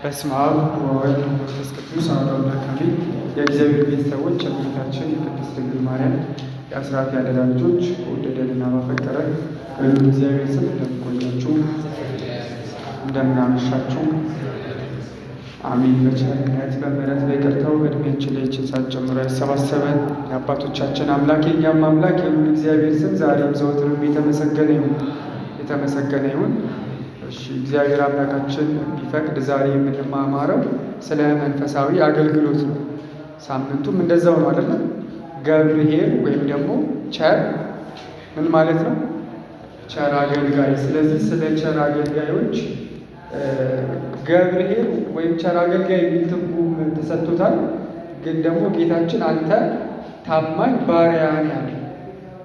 በስመ አብ ወወልድ ወመንፈስ ቅዱስ አሐዱ አምላክ አሜን። የእግዚአብሔር ቤተሰቦች የእመቤታችን የቅድስት ድንግል ማርያም የአስራት ያደራ ልጆች በወደደንና ባፈቀረን በልዑል እግዚአብሔር ስም እንደምንቆያችሁ እንደምን አመሻችሁ። አሜን። በቸርነት በምሕረት በይቅርታው በዕድሜያችን ላይ ይህችን ሰዓት ጨምሮ ያሰባሰበን የአባቶቻችን አምላክ የእኛም አምላክ የልዑል እግዚአብሔር ስም ዛሬም ዘወትርም የተመሰገነ ይሁን። እሺ፣ እግዚአብሔር አምላካችን ቢፈቅድ ዛሬ የምንማማረው ስለ መንፈሳዊ አገልግሎት ነው። ሳምንቱም እንደዛው ነው አይደለም? ገብርኄር ወይም ደግሞ ቸር ምን ማለት ነው? ቸር አገልጋይ። ስለዚህ ስለ ቸር አገልጋዮች ገብርኄር ወይም ቸር አገልጋይ የሚል ትርጉም ተሰጥቶታል። ግን ደግሞ ጌታችን አንተ ታማኝ ባሪያ ነህ ያለ።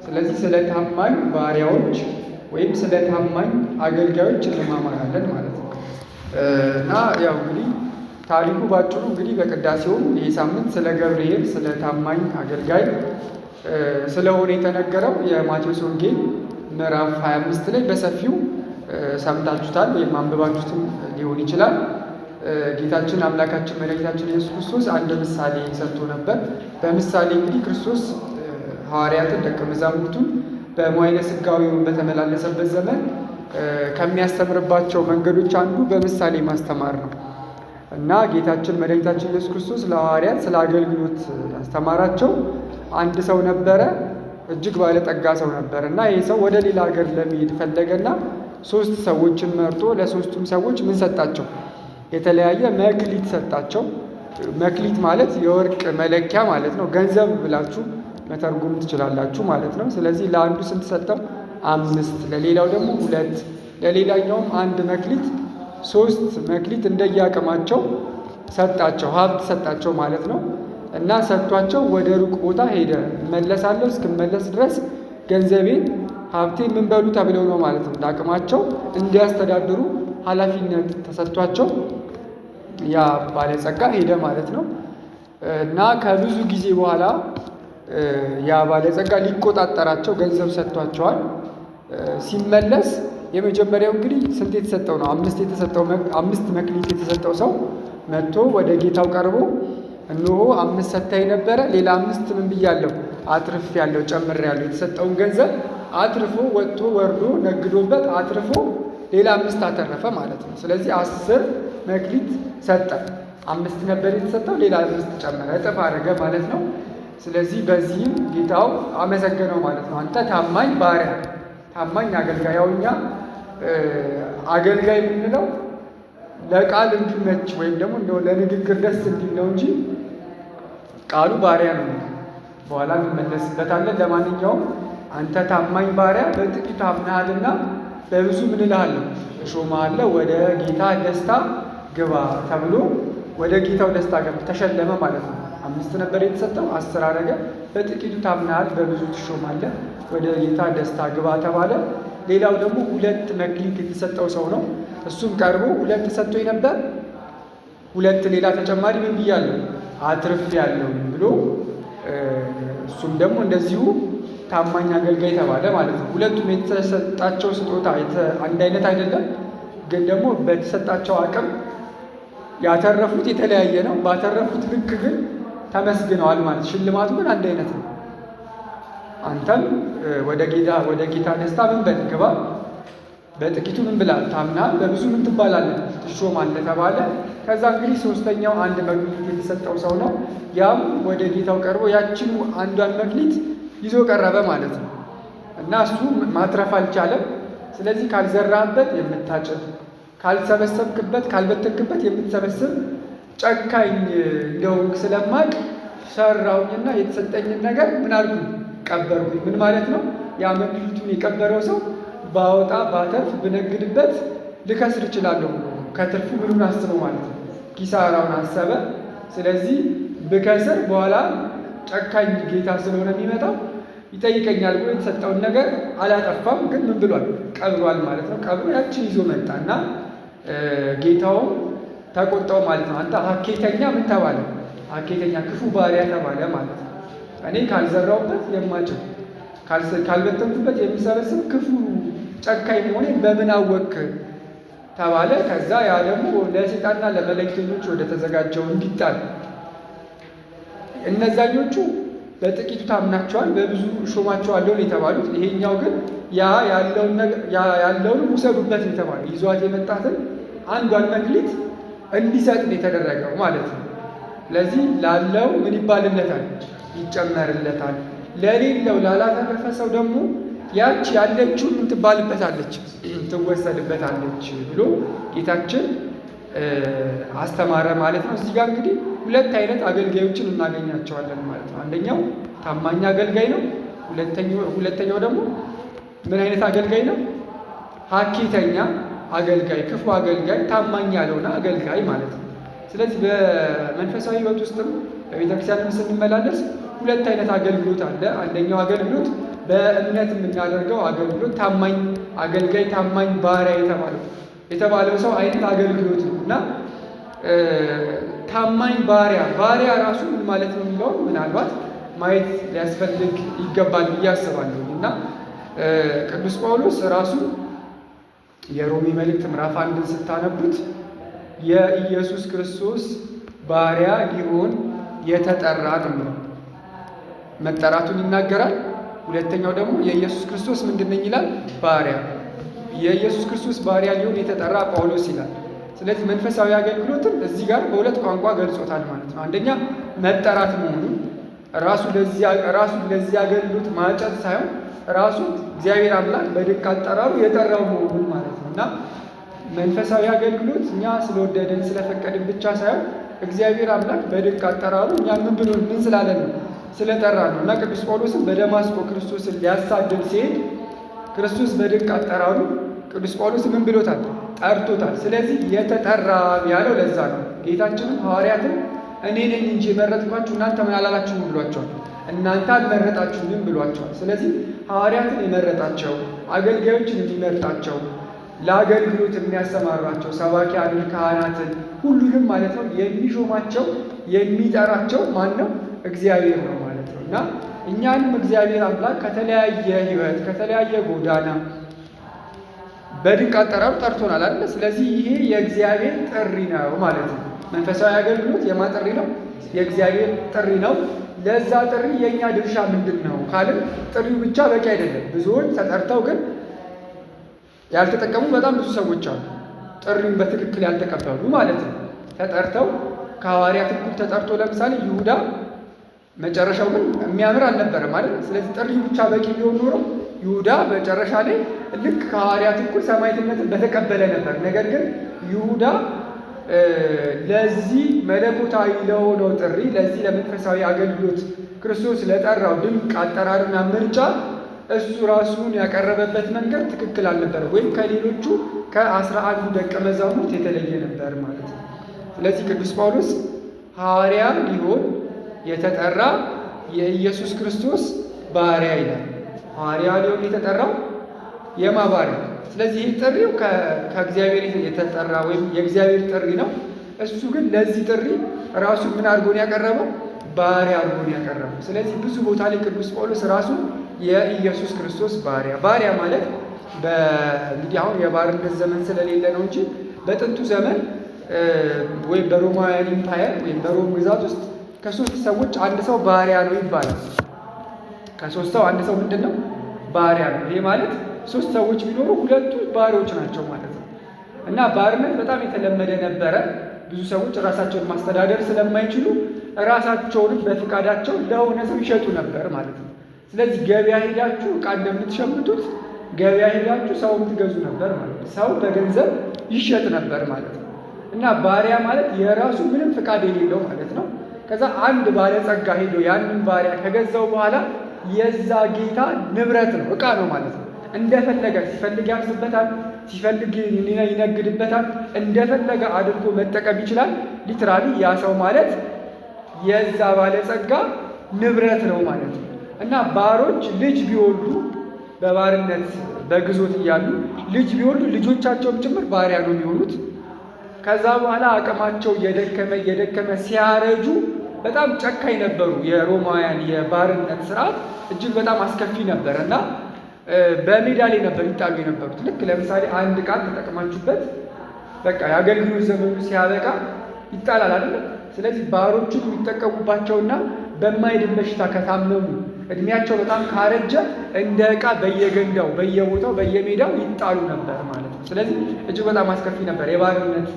ስለዚህ ስለ ታማኝ ባሪያዎች ወይም ስለ ታማኝ አገልጋዮች እንማማራለን ማለት ነው። እና ያው እንግዲህ ታሪኩ ባጭሩ እንግዲህ በቅዳሴውም ይህ ሳምንት ስለ ገብርኄር ስለ ታማኝ አገልጋይ ስለሆነ የተነገረው የማቴዎስ ወንጌል ምዕራፍ 25 ላይ በሰፊው ሰምታችሁታል ወይም አንብባችሁትም ሊሆን ይችላል። ጌታችን አምላካችን መድኃኒታችን ኢየሱስ ክርስቶስ አንድ ምሳሌ ሰጥቶ ነበር። በምሳሌ እንግዲህ ክርስቶስ ሐዋርያትን ደቀ መዛሙርቱን በመዋዕለ ሥጋዌው በተመላለሰበት ዘመን ከሚያስተምርባቸው መንገዶች አንዱ በምሳሌ ማስተማር ነው እና ጌታችን መድኃኒታችን ኢየሱስ ክርስቶስ ለሐዋርያት ስለ አገልግሎት ያስተማራቸው አንድ ሰው ነበረ። እጅግ ባለጠጋ ሰው ነበር እና ይህ ሰው ወደ ሌላ ሀገር ለመሄድ ፈለገና 3 ሰዎችን መርጦ ለሶስቱም ሰዎች ምን ሰጣቸው? የተለያየ መክሊት ሰጣቸው። መክሊት ማለት የወርቅ መለኪያ ማለት ነው። ገንዘብ ብላችሁ መተርጎም ትችላላችሁ ማለት ነው። ስለዚህ ለአንዱ ስንት ሰጠው? 5፣ ለሌላው ደግሞ 2፣ ለሌላኛውም 1 መክሊት፣ 3 መክሊት እንደየአቅማቸው ሰጣቸው፣ ሀብት ሰጣቸው ማለት ነው። እና ሰጥቷቸው ወደ ሩቅ ቦታ ሄደ። እመለሳለሁ፣ እስክመለስ ድረስ ገንዘቤን ሀብቴ ምን በሉ ተብለው ነው ማለት ነው። ለአቅማቸው እንዲያስተዳድሩ ኃላፊነት ተሰጥቷቸው ያ ባለጸጋ ሄደ ማለት ነው። እና ከብዙ ጊዜ በኋላ ያ ባለጸጋ ሊቆጣጠራቸው ገንዘብ ሰጥቷቸዋል። ሲመለስ የመጀመሪያው እንግዲህ ስንት የተሰጠው ነው? 5 መክሊት የተሰጠው ሰው መጥቶ ወደ ጌታው ቀርቦ እነሆ 5 ሰጥተኸኝ ነበረ፣ ሌላ 5 ምን ብያለሁ? አትርፌያለሁ፣ ጨምሬያለሁ። የተሰጠውን ገንዘብ አትርፎ ወጥቶ ወርዶ ነግዶበት አትርፎ ሌላ 5 አተረፈ ማለት ነው። ስለዚህ 10 መክሊት ሰጠ። 5 ነበር የተሰጠው፣ ሌላ 5 ጨመረ፣ እጥፍ አደረገ ማለት ነው። ስለዚህ በዚህም ጌታው አመሰገነው ማለት ነው። አንተ ታማኝ ባሪያ፣ ታማኝ አገልጋይ። ያው እኛ አገልጋይ የምንለው ለቃል እንዲመች ወይም ደግሞ እንደው ለንግግር ደስ እንዲል ነው እንጂ ቃሉ ባሪያ ነው። በኋላ እንመለስበታለን። ለማንኛውም አንተ ታማኝ ባሪያ በጥቂት አምነሃልና በብዙ ምን እልሃለሁ እሾምሃለሁ፣ ወደ ጌታ ደስታ ግባ ተብሎ ወደ ጌታው ደስታ ገባ፣ ተሸለመ ማለት ነው። 5 ነበር የተሰጠው፣ 10 አደረገ። በጥቂቱ ታምነሃል፣ በብዙ ትሾማለህ፣ ወደ ጌታ ደስታ ግባ ተባለ። ሌላው ደግሞ 2 መክሊት የተሰጠው ሰው ነው። እሱም ቀርቦ 2 ሰጥቶኝ ነበር፣ 2 ሌላ ተጨማሪ ምን ብያለሁ? አትርፌያለሁ ብሎ እሱም ደግሞ እንደዚሁ ታማኝ አገልጋይ ተባለ ማለት ነው። ሁለቱም የተሰጣቸው ስጦታ አንድ አይነት አይደለም፣ ግን ደግሞ በተሰጣቸው አቅም ያተረፉት የተለያየ ነው። ባተረፉት ልክ ግን ተመስግነዋል ማለት። ሽልማቱ ግን አንድ አይነት ነው። አንተም ወደ ጌታ ደስታ ምን በል ግባ፣ በጥቂቱ ምን ብላል ታምናል፣ በብዙ ምን ትባላለህ ትሾማለህ ተባለ። ከዛ እንግዲህ 3ኛው 1 መክሊት የተሰጠው ሰው ነው። ያም ወደ ጌታው ቀርቦ ያችን 1ዷን መክሊት ይዞ ቀረበ ማለት ነው። እና እሱ ማትረፍ አልቻለም። ስለዚህ ካልዘራህበት የምታጭድ፣ ካልሰበሰብክበት ካልበተንክበት የምትሰበስብ ጨካኝ እንደሆንክ ስለማቅ ሰራሁኝና የተሰጠኝን ነገር ምን አልኩኝ? ቀበርኩኝ። ምን ማለት ነው? ያ መክሊቱን የቀበረው ሰው ባወጣ ባተርፍ ብነግድበት ልከስር እችላለሁ። ከትርፉ ምኑን አስበው ማለት ነው? ኪሳራውን አሰበ። ስለዚህ ብከስር በኋላ ጨካኝ ጌታ ስለሆነ የሚመጣው ይጠይቀኛል ብሎ የተሰጠውን ነገር አላጠፋም፣ ግን ምን ብሏል? ቀብሯል ማለት ነው። ቀብሮ ያችን ይዞ መጣና ጌታውም ተቆጣው ማለት ነው። አንተ ሀኬተኛ ምን ተባለ? ሀኬተኛ ክፉ ባሪያ ተባለ ማለት ነው። እኔ ካልዘራውበት የማጭድ ካልበተንኩበት የሚሰበስብ ክፉ ጨካኝ መሆኔን በምን አወክ ተባለ። ከዛ ያ ደግሞ ለሰይጣንና ለመላእክተኞች ወደ ተዘጋጀው እንዲጣል እነዛኞቹ በጥቂቱ ታምናቸዋል፣ በብዙ ሾማቸዋለሁ ነው የተባሉት። ይሄኛው ግን ያለውን ውሰዱበት ነው የተባለው። ይዟት የመጣትን አንዷን መክሊት እንዲሰጥ ነው የተደረገው ማለት ነው። ስለዚህ ላለው ምን ይባልለታል? ይጨመርለታል። ለሌለው ላላተረፈ ሰው ደግሞ ያች ያለችው ምን ትባልበታለች? ትወሰድበታለች ብሎ ጌታችን አስተማረ ማለት ነው። እዚህ ጋር እንግዲህ ሁለት አይነት አገልጋዮችን እናገኛቸዋለን ማለት ነው። አንደኛው ታማኝ አገልጋይ ነው። ሁለተኛው ደግሞ ምን አይነት አገልጋይ ነው? ሀኬተኛ አገልጋይ፣ ክፉ አገልጋይ፣ ታማኝ ያልሆነ አገልጋይ ማለት ነው። ስለዚህ በመንፈሳዊ ሕይወት ውስጥም በቤተክርስቲያንም ስንመላለስ ሁለት አይነት አገልግሎት አለ። አንደኛው አገልግሎት በእምነት የምናደርገው አገልግሎት ታማኝ አገልጋይ፣ ታማኝ ባሪያ የተባለው ሰው አይነት አገልግሎት ነው እና ታማኝ ባሪያ ራሱ ምን ማለት ነው የሚለውን ምናልባት ማየት ሊያስፈልግ ይገባል ብዬ አስባለሁ። እና ቅዱስ ጳውሎስ ራሱ የሮሜ መልእክት ምዕራፍ 1 ስታነቡት የኢየሱስ ክርስቶስ ባሪያ ሊሆን የተጠራ ነው መጠራቱን ይናገራል። ሁለተኛው ደግሞ የኢየሱስ ክርስቶስ ምንድን ነኝ ይላል? ባሪያ። የኢየሱስ ክርስቶስ ባሪያ ሊሆን የተጠራ ጳውሎስ ይላል። ስለዚህ መንፈሳዊ አገልግሎትን እዚህ ጋር በሁለት ቋንቋ ገልጾታል ማለት ነው። አንደኛ መጠራት መሆኑን ራሱ ለዚህ አገልግሎት ማጨት ሳይሆን ራሱ እግዚአብሔር አምላክ በድንቅ አጠራሩ የጠራው መሆኑን ማለት ነው። እና መንፈሳዊ አገልግሎት እኛ ስለወደደን ስለፈቀድን ብቻ ሳይሆን እግዚአብሔር አምላክ በድንቅ አጠራሩ እኛ ምን ስላለን ነው? ስለጠራ ነው። እና ቅዱስ ጳውሎስን በደማስቆ ክርስቶስን ሊያሳድድ ሲሄድ ክርስቶስ በድንቅ አጠራሩ ቅዱስ ጳውሎስ ምን ብሎታል? ጠርቶታል። ስለዚህ የተጠራ ያለው ለዛ ነው። ጌታችንም ሐዋርያትን እኔ ነኝ እንጂ የመረጥኳችሁ እናንተ ምን አላላችሁም ብሏቸዋል። እናንተ አልመረጣችሁኝም ብሏቸዋል። ስለዚህ ሐዋርያትን የመረጣቸው አገልጋዮችን የሚመርጣቸው ለአገልግሎት የሚያሰማሯቸው ሰባኪያንን፣ ካህናትን ሁሉንም ማለት ነው የሚሾማቸው የሚጠራቸው ማን ነው? እግዚአብሔር ነው ማለት ነው። እና እኛንም እግዚአብሔር አምላክ ከተለያየ ሕይወት ከተለያየ ጎዳና በድንቅ አጠራሩ ጠርቶናል አይደል? ስለዚህ ይሄ የእግዚአብሔር ጥሪ ነው ማለት ነው። መንፈሳዊ አገልግሎት የማን ጥሪ ነው? የእግዚአብሔር ጥሪ ነው። ለዛ ጥሪ የእኛ ድርሻ ምንድን ነው ካልን ጥሪው ብቻ በቂ አይደለም። ብዙዎች ተጠርተው ግን ያልተጠቀሙ በጣም ብዙ ሰዎች አሉ። ጥሪውን በትክክል ያልተቀበሉ ማለት ነው። ተጠርተው ከሐዋርያት እኩል ተጠርቶ ለምሳሌ ይሁዳ መጨረሻው ግን የሚያምር አልነበረ ማለት ነው። ስለዚህ ጥሪው ብቻ በቂ ቢሆን ኖሮ ይሁዳ መጨረሻ ላይ ልክ ከሐዋርያት እኩል ሰማዕትነትን በተቀበለ ነበር። ነገር ግን ይሁዳ ለዚህ መለኮታዊ ለሆነው ጥሪ ለዚህ ለመንፈሳዊ አገልግሎት ክርስቶስ ለጠራው ድንቅ አጠራርና ምርጫ እሱ ራሱን ያቀረበበት መንገድ ትክክል አልነበረ፣ ወይም ከሌሎቹ ከ11 ደቀ መዛሙርት የተለየ ነበር ማለት ነው። ስለዚህ ቅዱስ ጳውሎስ ሐዋርያ ሊሆን የተጠራ የኢየሱስ ክርስቶስ ባሪያ ይላል። ሐዋርያ ሊሆን የተጠራው የማ ባሪያ? ስለዚህ ይህ ጥሪው ከእግዚአብሔር የተጠራ ወይም የእግዚአብሔር ጥሪ ነው። እሱ ግን ለዚህ ጥሪ ራሱ ምን አድርጎን ያቀረበው? ባሪያ አድርጎን ያቀረበው። ስለዚህ ብዙ ቦታ ላይ ቅዱስ ጳውሎስ ራሱ የኢየሱስ ክርስቶስ ባሪያ ማለት እንግዲህ አሁን የባርነት ዘመን ስለሌለ ነው እንጂ በጥንቱ ዘመን ወይም በሮማውያን ኢምፓየር ወይም በሮም ግዛት ውስጥ ከሶስት ሰዎች አንድ ሰው ባሪያ ነው ይባላል። ከሶስት ሰው አንድ ሰው ምንድን ነው? ባሪያ ነው። ይሄ ማለት ሶስት ሰዎች ቢኖሩ ሁለቱ ባሪያዎች ናቸው ማለት ነው። እና ባርነት በጣም የተለመደ ነበረ። ብዙ ሰዎች ራሳቸውን ማስተዳደር ስለማይችሉ ራሳቸውንም በፍቃዳቸው ለሆነ ሰው ይሸጡ ነበር ማለት ነው። ስለዚህ ገበያ ሄዳችሁ ዕቃ እንደምትሸምቱት ገበያ ሄዳችሁ ሰው ትገዙ ነበር ማለት ነው። ሰው በገንዘብ ይሸጥ ነበር ማለት ነው። እና ባሪያ ማለት የራሱ ምንም ፍቃድ የሌለው ማለት ነው። ከዛ አንድ ባለጸጋ ሄዶ ያንን ባሪያ ከገዛው በኋላ የዛ ጌታ ንብረት ነው፣ ዕቃ ነው ማለት ነው። እንደፈለገ ሲፈልግ ያርስበታል፣ ሲፈልግ ይነግድበታል፣ እንደፈለገ አድርጎ መጠቀም ይችላል። ሊትራሊ ያ ሰው ማለት የዛ ባለጸጋ ንብረት ነው ማለት ነው። እና ባሮች ልጅ ቢወልዱ በባርነት በግዞት እያሉ ልጅ ቢወልዱ ልጆቻቸውም ጭምር ባሪያ ነው የሚሆኑት። ከዛ በኋላ አቅማቸው እየደከመ ሲያረጁ በጣም ጨካኝ ነበሩ። የሮማውያን የባርነት ስርዓት እጅግ በጣም አስከፊ ነበር እና በሜዳ ላይ ነበር ይጣሉ የነበሩት። ልክ ለምሳሌ አንድ ዕቃ ተጠቅማችሁበት በቃ የአገልግሎት ዘመኑ ሲያበቃ ይጣላል አይደል? ስለዚህ ባሮቹን የሚጠቀሙባቸውና በማይድን በሽታ ከታመሙ እድሜያቸው በጣም ካረጀ እንደ ዕቃ በየገንዳው በየቦታው በየሜዳው ይጣሉ ነበር ማለት ነው። ስለዚህ እጅግ በጣም አስከፊ ነበር የባርነት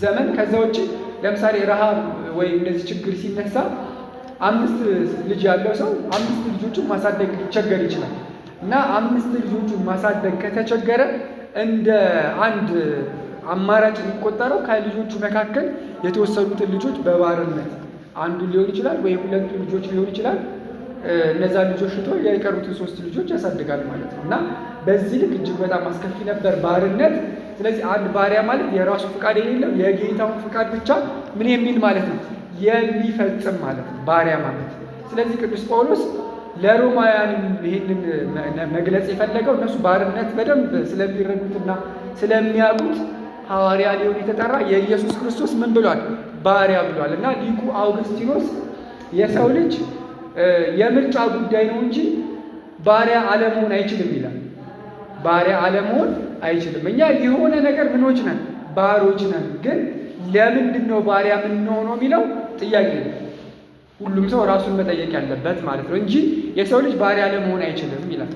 ዘመን። ከዛ ውጭ ለምሳሌ ረሃብ ወይም እንደዚህ ችግር ሲነሳ 5 ልጅ ያለው ሰው 5 ልጆቹን ማሳደግ ሊቸገር ይችላል እና 5 ልጆቹን ማሳደግ ከተቸገረ እንደ አንድ አማራጭ የሚቆጠረው ከልጆቹ መካከል የተወሰኑትን ልጆች በባርነት አንዱ ሊሆን ይችላል ወይ 2 ልጆች ሊሆን ይችላል። እነዛ ልጆች ሽጦ የቀሩትን 3 ልጆች ያሳድጋል ማለት ነው እና በዚህ ልክ እጅግ በጣም አስከፊ ነበር ባርነት። ስለዚህ አንድ ባሪያ ማለት የራሱ ፍቃድ የሌለው የጌታውን ፍቃድ ብቻ ምን የሚል ማለት ነው የሚፈጽም ማለት ነው ባሪያ ማለት። ስለዚህ ቅዱስ ጳውሎስ ለሮማውያን ይህንን መግለጽ የፈለገው እነሱ ባርነት በደንብ ስለሚረዱትና ስለሚያውቁት ሐዋርያ ሊሆን የተጠራ የኢየሱስ ክርስቶስ ምን ብሏል? ባሪያ ብሏል። እና ሊቁ አውግስጢኖስ የሰው ልጅ የምርጫ ጉዳይ ነው እንጂ ባሪያ አለመሆን አይችልም ይላል። ባሪያ አለመሆን አይችልም። እኛ የሆነ ነገር ምኖች ነን፣ ባሮች ነን። ግን ለምንድን ነው ባሪያ የምንሆነው የሚለው ጥያቄ ነው። ሁሉም ሰው ራሱን መጠየቅ ያለበት ማለት ነው እንጂ የሰው ልጅ ባሪያ አለመሆን አይችልም ይላል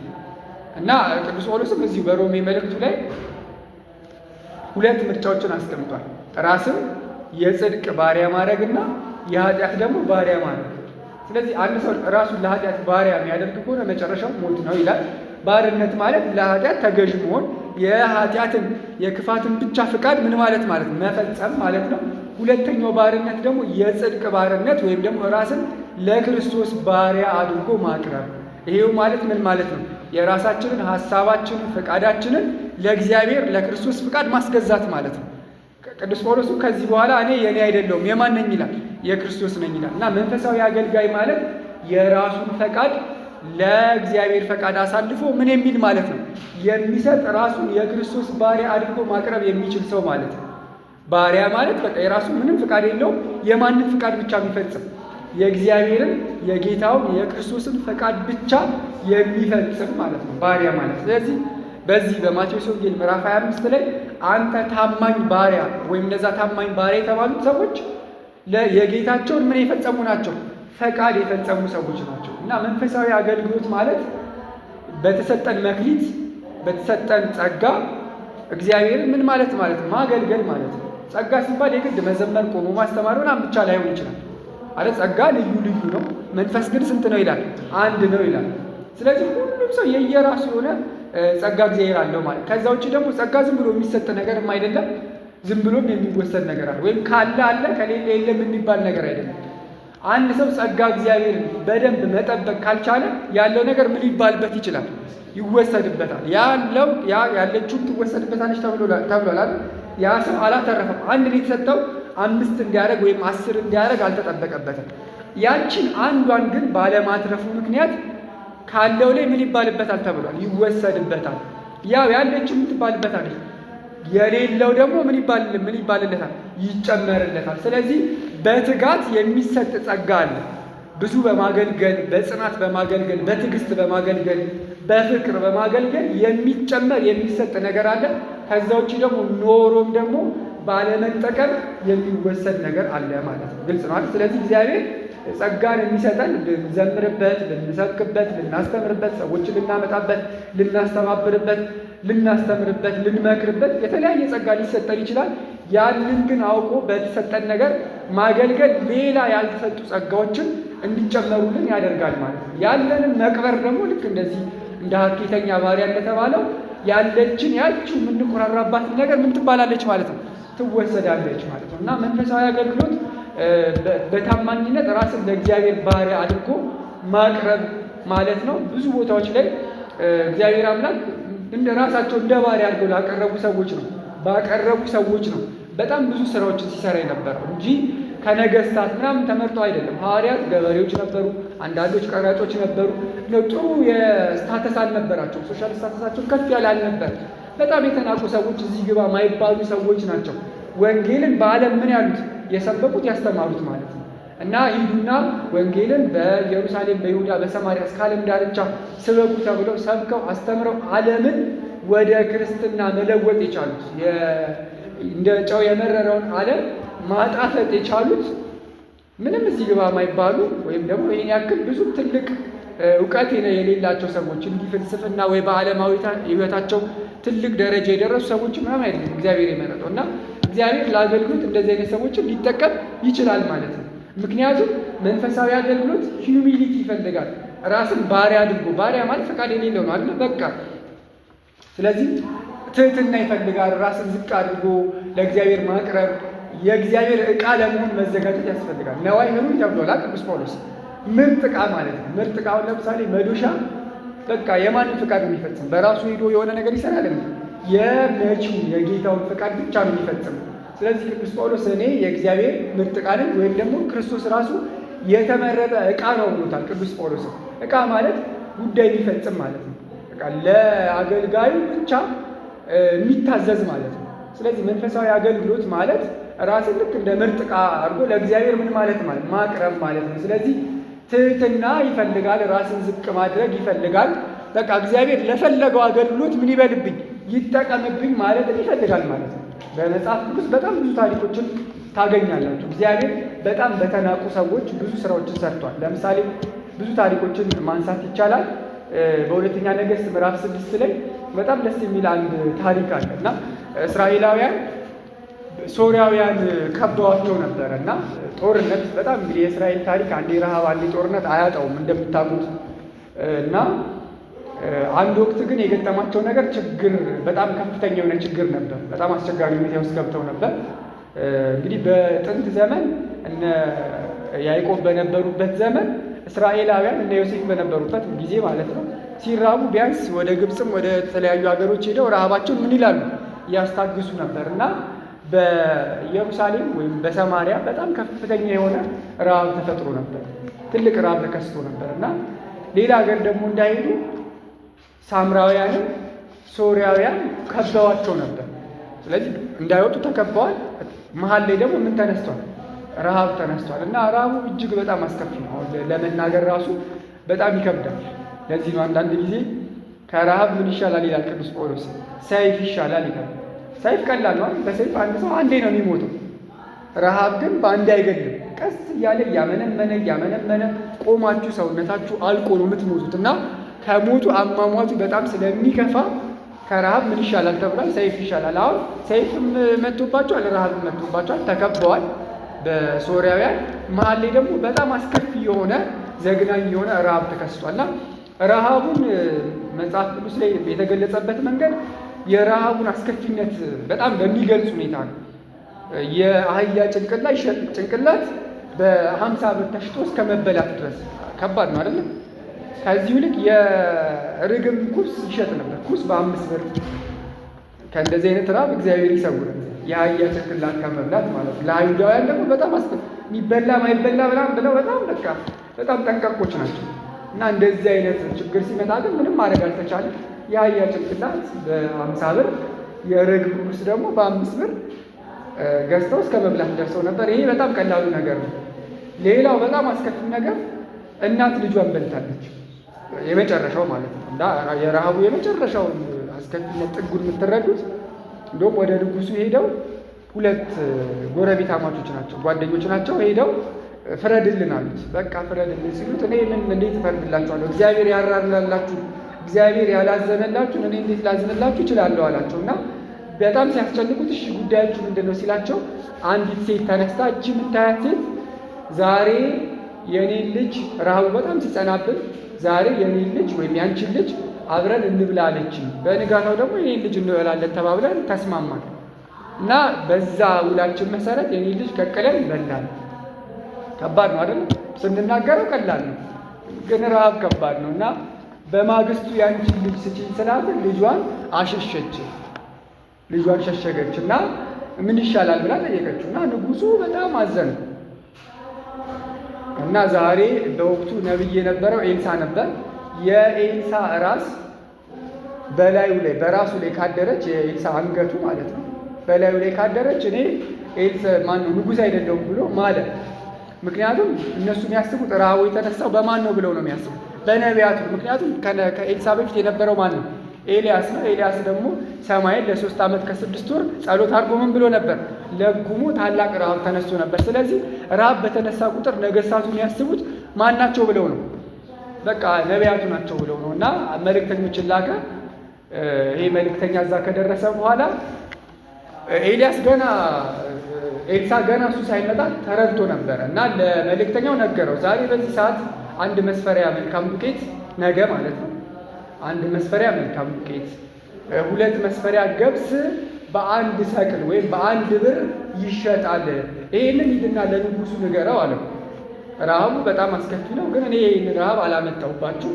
እና ቅዱስ ጳውሎስም እዚሁ በሮሜ መልእክቱ ላይ 2 ምርጫዎችን አስቀምጧል። ራስን የጽድቅ ባሪያ ማድረግና የኃጢአት ደግሞ ባሪያ ማድረግ። ስለዚህ አንድ ሰው ራሱን ለኃጢአት ባሪያ የሚያደርግ ከሆነ መጨረሻው ሞት ነው ይላል። ባርነት ማለት ለኃጢአት ተገዥ መሆን፣ የኃጢአትን የክፋትን ብቻ ፍቃድ ምን ማለት መፈጸም ማለት ነው። ሁለተኛው ባርነት ደግሞ የጽድቅ ባርነት ወይም ደግሞ ራስን ለክርስቶስ ባሪያ አድርጎ ማቅረብ። ይሄው ማለት ምን ማለት ነው? የራሳችንን ሐሳባችንን ፈቃዳችንን ለእግዚአብሔር ለክርስቶስ ፍቃድ ማስገዛት ማለት ነው። ቅዱስ ጳውሎስ ከዚህ በኋላ እኔ የኔ አይደለሁም የማን ነኝ ይላል? የክርስቶስ ነኝ ይላል። እና መንፈሳዊ አገልጋይ ማለት የራሱን ፈቃድ ለእግዚአብሔር ፈቃድ አሳልፎ ምን የሚል ማለት ነው የሚሰጥ፣ ራሱን የክርስቶስ ባሪያ አድርጎ ማቅረብ የሚችል ሰው ማለት ነው። ባሪያ ማለት በቃ የራሱ ምንም ፍቃድ የለውም፣ የማንን ፍቃድ ብቻ የሚፈጽም የእግዚአብሔርን የጌታውን የክርስቶስን ፈቃድ ብቻ የሚፈጽም ማለት ነው ባሪያ ማለት። ስለዚህ በዚህ በማቴዎስ ወንጌል ምዕራፍ 25 ላይ አንተ ታማኝ ባሪያ ወይም እነዛ ታማኝ ባሪያ የተባሉት ሰዎች የጌታቸውን ምን የፈጸሙ ናቸው? ፈቃድ የፈጸሙ ሰዎች ናቸው። እና መንፈሳዊ አገልግሎት ማለት በተሰጠን መክሊት በተሰጠን ጸጋ እግዚአብሔርን ምን ማለት ማገልገል ማለት ነው። ጸጋ ሲባል የግድ መዘመር፣ ቆሞ ማስተማር ምናምን ብቻ ላይሆን ይችላል አለ። ጸጋ ልዩ ልዩ ነው። መንፈስ ግን ስንት ነው ይላል? አንድ ነው ይላል። ስለዚህ ሁሉም ሰው የየራሱ የሆነ ጸጋ እግዚአብሔር አለው ማለት። ከዛ ውጭ ደግሞ ጸጋ ዝም ብሎ የሚሰጥ ነገርም አይደለም፣ ዝም ብሎም የሚወሰድ ነገር አለ። ወይም ካለ አለ ከሌለ የለም የሚባል ነገር አይደለም። አንድ ሰው ጸጋ እግዚአብሔርን በደንብ መጠበቅ ካልቻለ ያለው ነገር ምን ሊባልበት ይችላል? ይወሰድበታል። ያለችውም ትወሰድበታለች ተብሏል። ያ ሰው አላተረፈም። አንድ ነው የተሰጠው 5 እንዲያደርግ ወይም 10 እንዲያደርግ አልተጠበቀበትም። ያችን አንዷን ግን ባለማትረፉ ምክንያት ካለው ላይ ምን ይባልበታል ተብሏል? ይወሰድበታል። ያለችው ምን ትባልበታለች? የሌለው ደግሞ ምን ይባልለታል? ይጨመርለታል። ስለዚህ በትጋት የሚሰጥ ጸጋ አለ። ብዙ በማገልገል በጽናት በማገልገል በትዕግስት በማገልገል በፍቅር በማገልገል የሚጨመር የሚሰጥ ነገር አለ። ከዛ ውጭ ደግሞ ኖሮም ደግሞ ባለመጠቀም የሚወሰድ ነገር አለ ማለት ነው። ግልጽ ነው። ስለዚህ እግዚአብሔር ጸጋን የሚሰጠን ልንዘምርበት፣ ልንሰብክበት፣ ልናስተምርበት፣ ሰዎችን ልናመጣበት፣ ልናስተባብርበት፣ ልናስተምርበት፣ ልንመክርበት የተለያየ ጸጋ ሊሰጠን ይችላል። ያንን ግን አውቆ በተሰጠን ነገር ማገልገል ሌላ ያልተሰጡ ጸጋዎችን እንዲጨመሩልን ያደርጋል ማለት ነው። ያለንን መቅበር ደግሞ ልክ እንደዚህ እንደ ሀኬተኛ ባሪያ እንደተባለው ያለችን ያችው የምንቆራራባትን ነገር ምን ትባላለች ማለት ነው? ትወሰዳለች ማለት ነው። እና መንፈሳዊ አገልግሎት በታማኝነት ራስን ለእግዚአብሔር ባሪያ አድርጎ ማቅረብ ማለት ነው። ብዙ ቦታዎች ላይ እግዚአብሔር አምላክ እንደ ራሳቸው እንደ ባሪያ አድርገው ባቀረቡ ሰዎች ነው በጣም ብዙ ስራዎችን ሲሰራ የነበረው እንጂ ከነገስታት ምናምን ተመርጦ አይደለም። ሐዋርያት ገበሬዎች ነበሩ፣ አንዳንዶች ቀራጮች ነበሩ። ጥሩ የስታተስ አልነበራቸው፣ ሶሻል ስታተሳቸው ከፍ ያለ አልነበር። በጣም የተናቁ ሰዎች፣ እዚህ ግባ ማይባሉ ሰዎች ናቸው ወንጌልን በዓለም ምን ያሉት የሰበኩት ያስተማሩት ማለት ነው። እና ሂዱና ወንጌልን በኢየሩሳሌም በይሁዳ በሰማርያ እስከ ዓለም ዳርቻ ስበኩ ተብለው ሰብከው አስተምረው ዓለምን ወደ ክርስትና መለወጥ የቻሉት እንደ ጨው የመረረውን ዓለም ማጣፈጥ የቻሉት ምንም እዚህ ግባ የማይባሉ ወይም ደግሞ ይህን ያክል ብዙም ትልቅ እውቀት የሌላቸው ሰዎች እንዲህ ፍልስፍና ወይ በዓለማዊ ሕይወታቸው ትልቅ ደረጃ የደረሱ ሰዎች ምናምን አይደለም እግዚአብሔር የመረጠው እና እግዚአብሔር ለአገልግሎት እንደዚህ አይነት ሰዎችን ሊጠቀም ይችላል ማለት ነው። ምክንያቱም መንፈሳዊ አገልግሎት ሂዩሚሊቲ ይፈልጋል። ራስን ባሪያ አድርጎ፣ ባሪያ ማለት ፈቃድ የሌለው ነው አይደል? በቃ ስለዚህ ትህትና ይፈልጋል። ራስን ዝቅ አድርጎ ለእግዚአብሔር ማቅረብ፣ የእግዚአብሔር ዕቃ ለመሆን መዘጋጀት ያስፈልጋል። ነዋይ ምኑ ተብሏል ቅዱስ ጳውሎስ። ምርጥ ዕቃ ማለት ነው። ምርጥ ዕቃውን ለምሳሌ መዶሻ በቃ የማንን ፍቃድ ነው የሚፈጽም? በራሱ ሄዶ የሆነ ነገር ይሰራል? የመቺው የጌታውን ፍቃድ ብቻ ነው የሚፈጽም። ስለዚህ ቅዱስ ጳውሎስ እኔ የእግዚአብሔር ምርጥ ዕቃ ነኝ ወይም ደግሞ ክርስቶስ ራሱ የተመረጠ ዕቃ ነው ብሎታል ቅዱስ ጳውሎስ። ዕቃ ማለት ጉዳይ የሚፈጽም ማለት ነው። በቃ ለአገልጋዩ ብቻ የሚታዘዝ ማለት ነው። ስለዚህ መንፈሳዊ አገልግሎት ማለት ራስን ልክ እንደ ምርጥ ዕቃ አድርጎ ለእግዚአብሔር ምን ማለት ማቅረብ ማለት ነው። ስለዚህ ትህትና ይፈልጋል። ራስን ዝቅ ማድረግ ይፈልጋል። በቃ እግዚአብሔር ለፈለገው አገልግሎት ምን ይበልብኝ ይጠቀምብኝ ማለትን ይፈልጋል ማለት ነው። በመጽሐፍ ቅዱስ በጣም ብዙ ታሪኮችን ታገኛላችሁ። እግዚአብሔር በጣም በተናቁ ሰዎች ብዙ ስራዎችን ሰርቷል። ለምሳሌ ብዙ ታሪኮችን ማንሳት ይቻላል። በሁለተኛ ነገሥት ምዕራፍ 6 ላይ በጣም ደስ የሚል አንድ ታሪክ አለ እና እስራኤላውያን ሶርያውያን ከበዋቸው ነበረ እና ጦርነት በጣም እንግዲህ የእስራኤል ታሪክ አንዴ ረሃብ አንዴ ጦርነት አያጣውም እንደምታውቁት እና አንድ ወቅት ግን የገጠማቸው ነገር ችግር በጣም ከፍተኛ የሆነ ችግር ነበር። በጣም አስቸጋሪ ሁኔታ ውስጥ ገብተው ነበር። እንግዲህ በጥንት ዘመን እነ ያዕቆብ በነበሩበት ዘመን እስራኤላውያን እነ ዮሴፍ በነበሩበት ጊዜ ማለት ነው ሲራቡ ቢያንስ ወደ ግብፅም ወደ ተለያዩ ሀገሮች ሄደው ረሃባቸውን ምን ይላሉ እያስታግሱ ነበር እና በኢየሩሳሌም ወይም በሰማሪያ በጣም ከፍተኛ የሆነ ረሃብ ተፈጥሮ ነበር። ትልቅ ረሃብ ተከስቶ ነበር እና ሌላ ሀገር ደግሞ እንዳይሄዱ ሳምራውያንም ሶርያውያን ከበዋቸው ነበር። ስለዚህ እንዳይወጡ ተከበዋል። መሀል ላይ ደግሞ ምን ተነስቷል? ረሃብ ተነስቷል እና ረሃቡ እጅግ በጣም አስከፊ ነው። ለመናገር ራሱ በጣም ይከብዳል። ለዚህ ነው አንዳንድ ጊዜ ከረሃብ ምን ይሻላል ይላል ቅዱስ ጳውሎስ፣ ሰይፍ ይሻላል ይላል። ሰይፍ ቀላል ነው። በሰይፍ አንድ ሰው አንዴ ነው የሚሞተው። ረሃብ ግን በአንዴ አይገድልም። ቀስ እያለ እያመነመነ ቆማችሁ ሰውነታችሁ አልቆ ነው የምትሞቱት እና ከሞቱ አሟሟቱ በጣም ስለሚከፋ ከረሃብ ምን ይሻላል ተብሏል? ሰይፍ ይሻላል። አሁን ሰይፍም መጥቶባቸዋል፣ ረሃብም መጥቶባቸዋል፣ ተከበዋል በሶርያውያን። መሀል ላይ ደግሞ በጣም አስከፊ የሆነ ዘግናኝ የሆነ ረሃብ ተከስቷልና ረሃቡን መጽሐፍ ቅዱስ ላይ የተገለጸበት መንገድ የረሃቡን አስከፊነት በጣም በሚገልጽ ሁኔታ ነው። የአህያ ጭንቅላት በ50 ብር ተሽጦ እስከ መበላት ድረስ ከባድ ነው አይደለም? ከዚህ ይልቅ የርግብ ኩስ ይሸጥ ነበር። ኩስ በ5 ብር። ከእንደዚህ አይነት ረሃብ እግዚአብሔር ይሰውራል። የአህያ ጭንቅላት ከመብላት ማለት ነው። ለአይሁዳውያን ደግሞ በጣም የሚበላ ማይበላ ብለው በጣም ጠንቀቆች ናቸው እና እንደዚህ አይነት ችግር ሲመጣ ግን ምንም ማድረግ አልተቻለም። የአህያ ጭንቅላት በ50 ብር የርግብ ኩስ ደግሞ በ5 ብር ገዝተው እስከ መብላት ደርሰው ነበር። ይሄ በጣም ቀላሉ ነገር ነው። ሌላው በጣም አስከፊ ነገር እናት ልጇን በልታለች። የመጨረሻው ማለት ነው እና የረሃቡ የመጨረሻው አስከፊነት ጥጉን የምትረዱት እንደውም ወደ ንጉሱ ሄደው 2 ጎረቤታማቾች ናቸው፣ ጓደኞች ናቸው። ሄደው ፍረድልን አሉት። በቃ ፍረድልን ሲሉት እኔ እንዴት እፈርድላችኋለሁ? እግዚአብሔር ያራራላችሁ፣ እግዚአብሔር ያላዘነላችሁን እኔ እንዴት ላዝንላችሁ እችላለሁ አላቸው እና በጣም ሲያስጨንቁት እሺ ጉዳያችሁ ምንድን ነው ሲላቸው አንዲት ሴት ተነስታ እቺ የምታያት ሴት ዛሬ የኔን ልጅ ረሃቡ በጣም ሲጸናብን ዛሬ የኔን ልጅ ወይም ያንቺን ልጅ አብረን እንብላ አለችኝ። በንጋታው ደግሞ የኔን ልጅ እንበላለን ተባብለን ተስማማን እና በዛ ውላችን መሰረት የኔን ልጅ ቀቅለን በላን። ከባድ ነው አይደል? ስንናገረው ቀላል ነው፣ ግን ረሃብ ከባድ ነው እና በማግስቱ ያንቺን ልጅ ስጪኝ ስላት ልጇን አሸሸች። ልጇን ሸሸገች እና ምን ይሻላል ብላ ጠየቀችው እና ንጉሱ በጣም አዘነ እና ዛሬ በወቅቱ ነብይ የነበረው ኤልሳ ነበር። የኤልሳ ራስ በላዩ ላይ በራሱ ላይ ካደረች የኤልሳ አንገቱ ማለት ነው በላዩ ላይ ካደረች እኔ ኤልሳ ማነው ንጉሥ አይደለሁም ብሎ ማለት። ምክንያቱም እነሱ የሚያስቡት ረሃቡ የተነሳው በማን ነው ብለው ነው የሚያስቡት፣ በነቢያቱ። ምክንያቱም ከኤልሳ በፊት የነበረው ማን ነው? ኤልያስ ነው። ኤልያስ ደግሞ ሰማይን ለ3 ዓመት ከ6 ወር ጸሎት አድርጎ ምን ብሎ ነበር? ለጉሞ ታላቅ ረሃብ ተነስቶ ነበር። ስለዚህ ረሃብ በተነሳ ቁጥር ነገሥታቱ የሚያስቡት ማን ናቸው ብለው ነው? በቃ ነቢያቱ ናቸው ብለው ነው። እና መልእክተኞችን ላከ። ይሄ መልእክተኛ እዛ ከደረሰ በኋላ ኤልያስ ኤልሳ ገና እሱ ሳይመጣ ተረድቶ ነበረ እና ለመልእክተኛው ነገረው። ዛሬ በዚህ ሰዓት 1 መስፈሪያ መልካም ዱቄት፣ ነገ ማለት ነው 1 መስፈሪያ መልካም ዱቄት፣ 2 መስፈሪያ ገብስ በ1 ሰቅል ወይም በ1 ብር ይሸጣል። ይህንን ሂድና ለንጉሱ ንገረው አለው። ረሃቡ በጣም አስከፊ ነው፣ ግን እኔ ይህንን ረሃብ አላመጣሁባችሁ።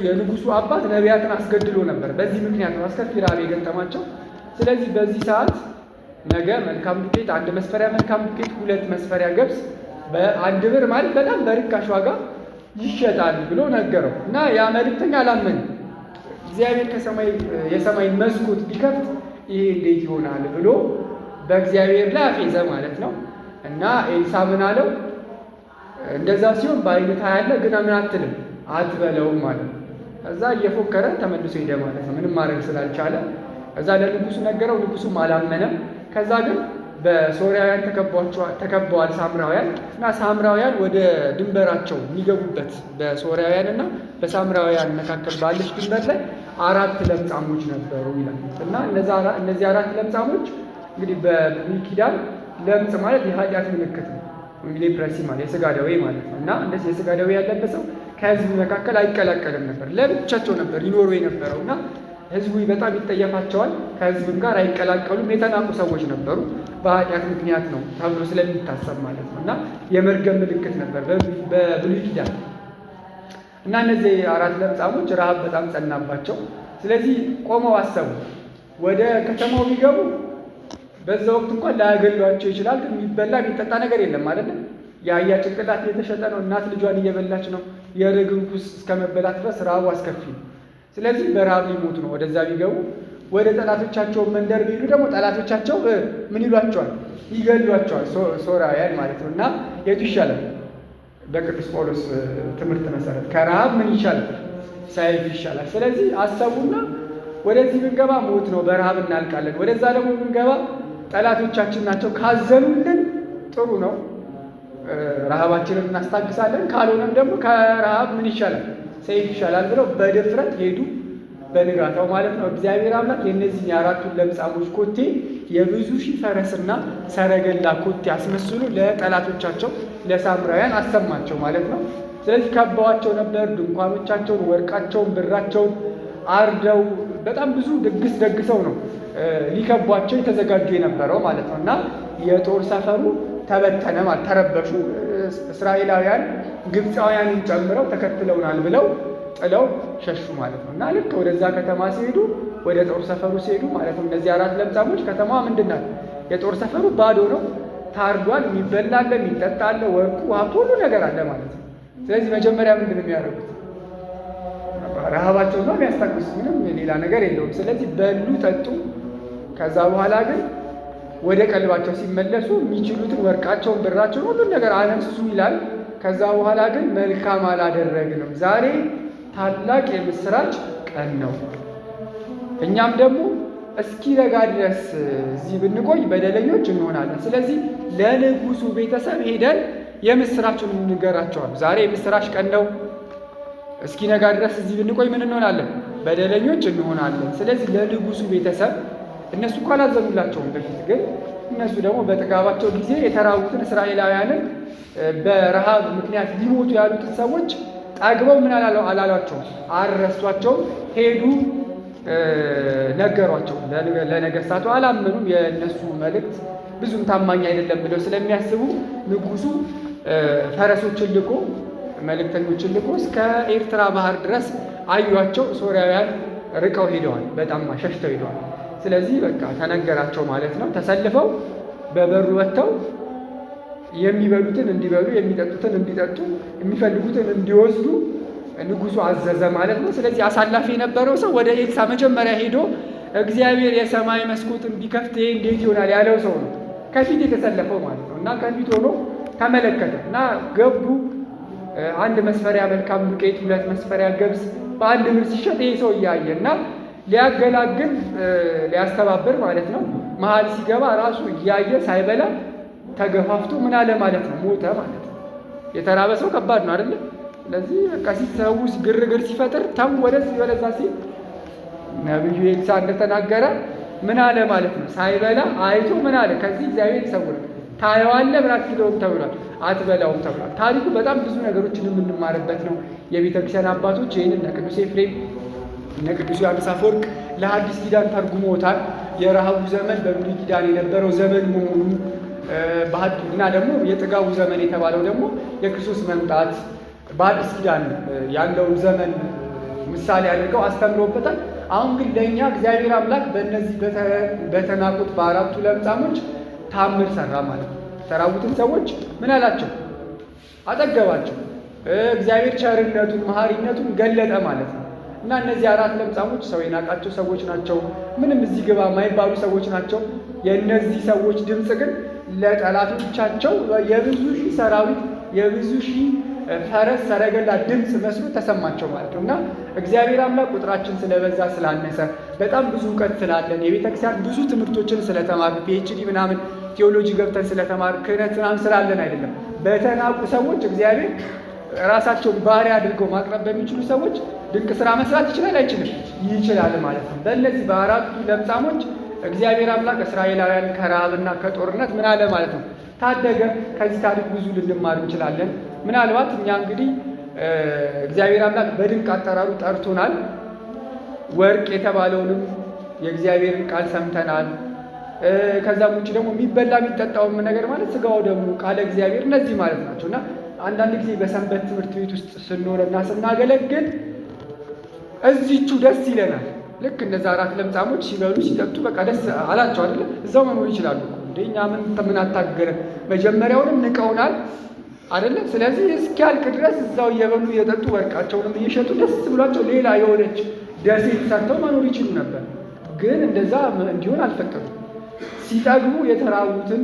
የንጉሱ አባት ነቢያትን አስገድሎ ነበር። በዚህ ምክንያት ነው አስከፊ ረሃብ የገጠማቸው። ስለዚህ በዚህ ሰዓት ነገ መልካም ዱቄት 1 መስፈሪያ መልካም ዱቄት፣ 2 መስፈሪያ ገብስ በ1 ብር ማለት በጣም በርካሽ ዋጋ ይሸጣል ብሎ ነገረው እና ያ መልእክተኛ አላመንም። እግዚአብሔር የሰማይ መስኮት ቢከፍት ይሄ እንዴት ይሆናል ብሎ በእግዚአብሔር ላይ አፌዘ ማለት ነው። እና ኤልሳ ምን አለው? እንደዛ ሲሆን በዓይንህ ታያለህ፣ ግን ምን አትልም አትበለውም ማለት ነው። እዛ እየፎከረ ተመልሶ ሄደ ማለት ነው፣ ምንም ማድረግ ስላልቻለ። እዛ ለንጉሱ ነገረው፣ ንጉሱም አላመነም። ከዛ ግን በሶርያውያን ተከበዋል ሳምራውያን እና ሳምራውያን ወደ ድንበራቸው የሚገቡበት በሶርያውያን እና በሳምራውያን መካከል ባለች ድንበር ላይ 4 ለምጻሞች ነበሩ ይላል። እና እነዚህ 4 ለምጻሞች እንግዲህ በብሉይ ኪዳን ለምጽ ማለት የኃጢአት ምልክት ነው። ሌፕረሲ ማለት የሥጋ ደዌ ማለት ነው። እና እንደዚህ የሥጋ ደዌ ያለበት ሰው ከሕዝብ መካከል አይቀላቀልም ነበር፣ ለብቻቸው ነበር ይኖሩ የነበረው እና ሕዝቡ በጣም ይጠየፋቸዋል። ከሕዝብም ጋር አይቀላቀሉም። የተናቁ ሰዎች ነበሩ። በኃጢአት ምክንያት ነው ተብሎ ስለሚታሰብ ማለት ነው። እና የመርገም ምልክት ነበር በብሉይ ኪዳን። እና እነዚህ 4 ለምጻሞች ረሃብ በጣም ጸናባቸው። ስለዚህ ቆመው አሰቡ። ወደ ከተማው ቢገቡ በዛ ወቅት እንኳን ላያገሏቸው ይችላል። ግን የሚበላ የሚጠጣ ነገር የለም አይደል? የአህያ ጭንቅላት እየተሸጠ ነው። እናት ልጇን እየበላች ነው። የርግብ ኩስ እስከ መበላት ድረስ ረሃቡ አስከፊ ነው። ስለዚህ በረሃብ ሊሞቱ ነው። ወደዛ ቢገቡ ወደ ጠላቶቻቸው መንደር ቢሄዱ ደግሞ ጠላቶቻቸው ምን ይሏቸዋል? ይገሏቸዋል። ሶርያውያን ማለት ነው። እና የቱ ይሻላል? በቅዱስ ጳውሎስ ትምህርት መሰረት ከረሃብ ምን ይሻላል? ሰይፍ ይሻላል። ስለዚህ አሰቡና ወደዚህ ብንገባ ሞት ነው፣ በረሃብ እናልቃለን። ወደዛ ደግሞ ብንገባ ጠላቶቻችን ናቸው፣ ካዘኑልን ጥሩ ነው፣ ረሃባችንን እናስታግሳለን። ካልሆነም ደግሞ ከረሃብ ምን ይሻላል? ሰይፍ ይሻላል ብለው በድፍረት ሄዱ። በንጋታው ማለት ነው። እግዚአብሔር አምላክ የእነዚህን የ4ቱን ለምጻሞች ኮቴ የብዙ ሺህ ፈረስና ሰረገላ ኮቴ አስመስሉ ለጠላቶቻቸው ለሳምራውያን አሰማቸው ማለት ነው። ስለዚህ ከበዋቸው ነበር። ድንኳኖቻቸውን፣ ወርቃቸውን፣ ብራቸውን አርደው በጣም ብዙ ድግስ ደግሰው ነው ሊከቧቸው የተዘጋጁ የነበረው ማለት ነው። እና የጦር ሰፈሩ ተበተነ ማለት ተረበሹ። እስራኤላውያን ግብፃውያንን ጨምረው ተከትለውናል ብለው ጥለው ሸሹ ማለት ነው። እና ልክ ወደዛ ከተማ ሲሄዱ ወደ ጦር ሰፈሩ ሲሄዱ ማለት ነው እነዚህ 4 ለምጻሞች ከተማዋ ምንድን ናት? የጦር ሰፈሩ ባዶ ነው፣ ታርዷል። የሚበላ አለ፣ የሚጠጣ አለ፣ ወርቁ ሀብቱ ሁሉ ነገር አለ ማለት ነው። ስለዚህ መጀመሪያ ምንድን ነው የሚያደርጉት? ረሃባቸውን ነው የሚያስታግሱት። ምንም ሌላ ነገር የለውም። ስለዚህ በሉ፣ ጠጡ። ከዛ በኋላ ግን ወደ ቀልባቸው ሲመለሱ የሚችሉትን ወርቃቸውን፣ ብራቸውን ሁሉን ነገር አነሱ ይላል። ከዛ በኋላ ግን መልካም አላደረግንም፣ ዛሬ ታላቅ የምስራች ቀን ነው፣ እኛም ደግሞ እስኪነጋ ድረስ እዚህ ብንቆይ በደለኞች እንሆናለን። ስለዚህ ለንጉሱ ቤተሰብ ሄደን የምስራችን እንገራቸዋል። ዛሬ የምስራች ቀን ነው፣ እስኪነጋ ድረስ እዚህ ብንቆይ ምን እንሆናለን? በደለኞች እንሆናለን። ስለዚህ ለንጉሱ ቤተሰብ እነሱ እኮ አላዘኑላቸውም በፊት፣ ግን እነሱ ደግሞ በጥጋባቸው ጊዜ የተራቡትን እስራኤላውያንን በረሃብ ምክንያት ሊሞቱ ያሉትን ሰዎች ጠግበው ምን አላሏቸውም? አልረሷቸውም። ሄዱ፣ ነገሯቸው። ለነገሥታቱ አላመኑም። የእነሱ መልእክት ብዙም ታማኝ አይደለም ብለው ስለሚያስቡ ንጉሱ ፈረሶችን ልኮ መልእክተኞችን ልኮ እስከ ኤርትራ ባህር ድረስ አዩቸው። ሶርያውያን ርቀው ሄደዋል፣ በጣም ሸሽተው ሄደዋል። ስለዚህ በቃ ተነገራቸው ማለት ነው። ተሰልፈው በበሩ ወጥተው የሚበሉትን እንዲበሉ፣ የሚጠጡትን እንዲጠጡ፣ የሚፈልጉትን እንዲወስዱ ንጉሱ አዘዘ ማለት ነው። ስለዚህ አሳላፊ የነበረው ሰው ወደ ኤልሳ መጀመሪያ ሄዶ እግዚአብሔር የሰማይ መስኮትን ቢከፍት እንዴት ይሆናል ያለው ሰው ነው ከፊት የተሰለፈው ማለት ነው። እና ከፊት ሆኖ ተመለከተ እና ገቡ። 1 መስፈሪያ መልካም ዱቄት፣ 2 መስፈሪያ ገብስ በ1 ብር ሲሸጥ ይሄ ሰው እያየ እና ሊያገላግል ሊያስተባብር ማለት ነው መሀል ሲገባ ራሱ እያየ ሳይበላ ተገፋፍቶ ምን አለ ማለት ነው ሞተ ማለት ነው። የተራበ ሰው ከባድ ነው አይደለ? ስለዚህ በቃ ሲሰው ግርግር ሲፈጥር ተው ወደዚህ ወደዛ ሲል ነብዩ ኤልሳ እንደተናገረ ምን አለ ማለት ነው ሳይበላ አይቶ ምን አለ ከዚህ እግዚአብሔር ይሰውራል። ታየዋለህ ብላ አትለውም ተብሏል፣ አትበላውም ተብሏል። ታሪኩ በጣም ብዙ ነገሮችን የምንማርበት ነው። የቤተ ክርስቲያን አባቶች ይህንን እነ ቅዱስ ኤፍሬም እነ ቅዱስ ዮሐንስ አፈወርቅ ለሐዲስ ኪዳን ተርጉሞታል። የረሃቡ ዘመን በብሉይ ኪዳን የነበረው ዘመን መሆኑ እና ደግሞ የጥጋቡ ዘመን የተባለው ደግሞ የክርስቶስ መምጣት በአዲስ ኪዳን ያለውን ዘመን ምሳሌ አድርገው አስተምረውበታል። አሁን ግን ለእኛ እግዚአብሔር አምላክ በእነዚህ በተናቁት በአራቱ ለምጻሞች ታምር ሰራ ማለት ነው። የተራቡትን ሰዎች ምን አላቸው? አጠገባቸው። እግዚአብሔር ቸርነቱን መሐሪነቱን ገለጠ ማለት ነው። እና እነዚህ አራት ለምጻሞች ሰው የናቃቸው ሰዎች ናቸው። ምንም እዚህ ግባ የማይባሉ ሰዎች ናቸው። የእነዚህ ሰዎች ድምፅ ግን ለጠላቶቻቸው የብዙ ሺህ ሰራዊት የብዙ ሺህ ፈረስ ሰረገላ ድምፅ መስሎ ተሰማቸው ማለት ነው። እና እግዚአብሔር አምላክ ቁጥራችን ስለበዛ ስላነሰ በጣም ብዙ እውቀት ስላለን የቤተክርስቲያን ብዙ ትምህርቶችን ስለተማር ፒኤችዲ ምናምን ቴዎሎጂ ገብተን ስለተማር ክህነት ምናምን ስላለን አይደለም። በተናቁ ሰዎች እግዚአብሔር ራሳቸውን ባሪያ አድርገው ማቅረብ በሚችሉ ሰዎች ድንቅ ስራ መስራት ይችላል አይችልም? ይችላል ማለት ነው። በእነዚህ በአራቱ ለምጻሞች እግዚአብሔር አምላክ እስራኤላውያን ከረሃብና ከጦርነት ምን አለ ማለት ነው ታደገ። ከዚህ ታሪክ ብዙ ልንማር እንችላለን። ምናልባት እኛ እንግዲህ እግዚአብሔር አምላክ በድንቅ አጠራሩ ጠርቶናል። ወርቅ የተባለውንም የእግዚአብሔርን ቃል ሰምተናል። ከዛም ውጭ ደግሞ የሚበላ የሚጠጣውም ነገር ማለት ስጋው ደግሞ ቃለ እግዚአብሔር እነዚህ ማለት ናቸው። እና አንዳንድ ጊዜ በሰንበት ትምህርት ቤት ውስጥ ስንኖርና ስናገለግል እዚቹ ደስ ይለናል። ልክ እነዛ አራት ለምጻሞች ሲበሉ ሲጠጡ በቃ ደስ አላቸው አይደለ? እዛው መኖር ይችላሉ እንዴ? እኛ ምን አታገረን? መጀመሪያውንም ንቀውናል አይደለ? ስለዚህ እስኪያልቅ ድረስ እዛው እየበሉ እየጠጡ ወርቃቸውንም እየሸጡ ደስ ብሏቸው ሌላ የሆነች ደሴት ሰርተው መኖር ይችሉ ነበር። ግን እንደዛ እንዲሆን አልፈቀዱም። ሲጠግቡ የተራቡትን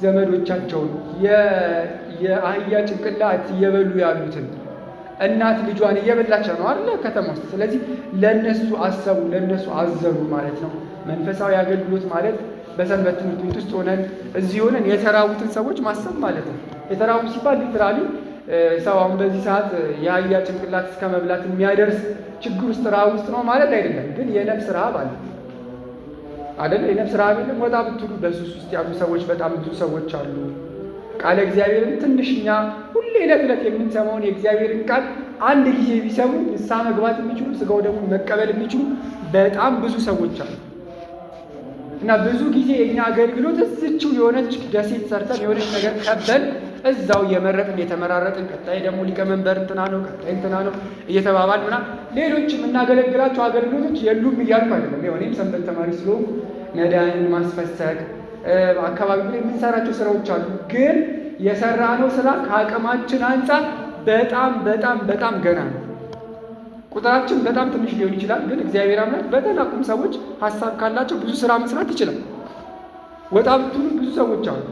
ዘመዶቻቸውን የአህያ ጭንቅላት እየበሉ ያሉትን እናት ልጇን እየበላች ነው አይደለ ከተማ ውስጥ። ስለዚህ ለነሱ አሰቡ፣ ለነሱ አዘኑ ማለት ነው። መንፈሳዊ አገልግሎት ማለት በሰንበት ትምህርት ቤት ውስጥ ሆነን እዚህ ሆነን የተራቡትን ሰዎች ማሰብ ማለት ነው። የተራቡ ሲባል ሊትራሊ ሰው አሁን በዚህ ሰዓት የአህያ ጭንቅላት እስከ መብላት የሚያደርስ ችግር ውስጥ ረሃብ ውስጥ ነው ማለት አይደለም። ግን የነፍስ ረሃብ አለ አይደለ? የነፍስ ረሃብ የለም። ወጣ ብትሉ በሱስ ውስጥ ያሉ ሰዎች በጣም ብዙ ሰዎች አሉ። ቃለ እግዚአብሔርን ትንሽኛ ሁሌ ዕለት ዕለት የምንሰማውን የእግዚአብሔርን ቃል አንድ ጊዜ ቢሰሙ ንስሐ መግባት የሚችሉ ስጋው ደግሞ መቀበል የሚችሉ በጣም ብዙ ሰዎች አሉ። እና ብዙ ጊዜ የእኛ አገልግሎት እዝችው የሆነች ደሴት ሰርተን የሆነች ነገር ከበል እዛው እየመረጥን የተመራረጥን ቀጣይ ደግሞ ሊቀመንበር እንትና ነው ቀጣይ እንትና ነው እየተባባል ምናምን ሌሎች የምናገለግላቸው አገልግሎቶች የሉም እያልኩ አይደለም። እኔም ሰንበት ተማሪ ስለሆንኩ ነዳያንን ማስፈሰግ አካባቢ ላይ የምንሰራቸው ስራዎች አሉ። ግን የሰራነው ስራ ከአቅማችን አንጻር በጣም በጣም በጣም ገና ነው። ቁጥራችን በጣም ትንሽ ሊሆን ይችላል። ግን እግዚአብሔር አምላክ በተናቁም ሰዎች ሀሳብ ካላቸው ብዙ ስራ መስራት ይችላል። ወጣ ብትሉ ብዙ ሰዎች አሉ።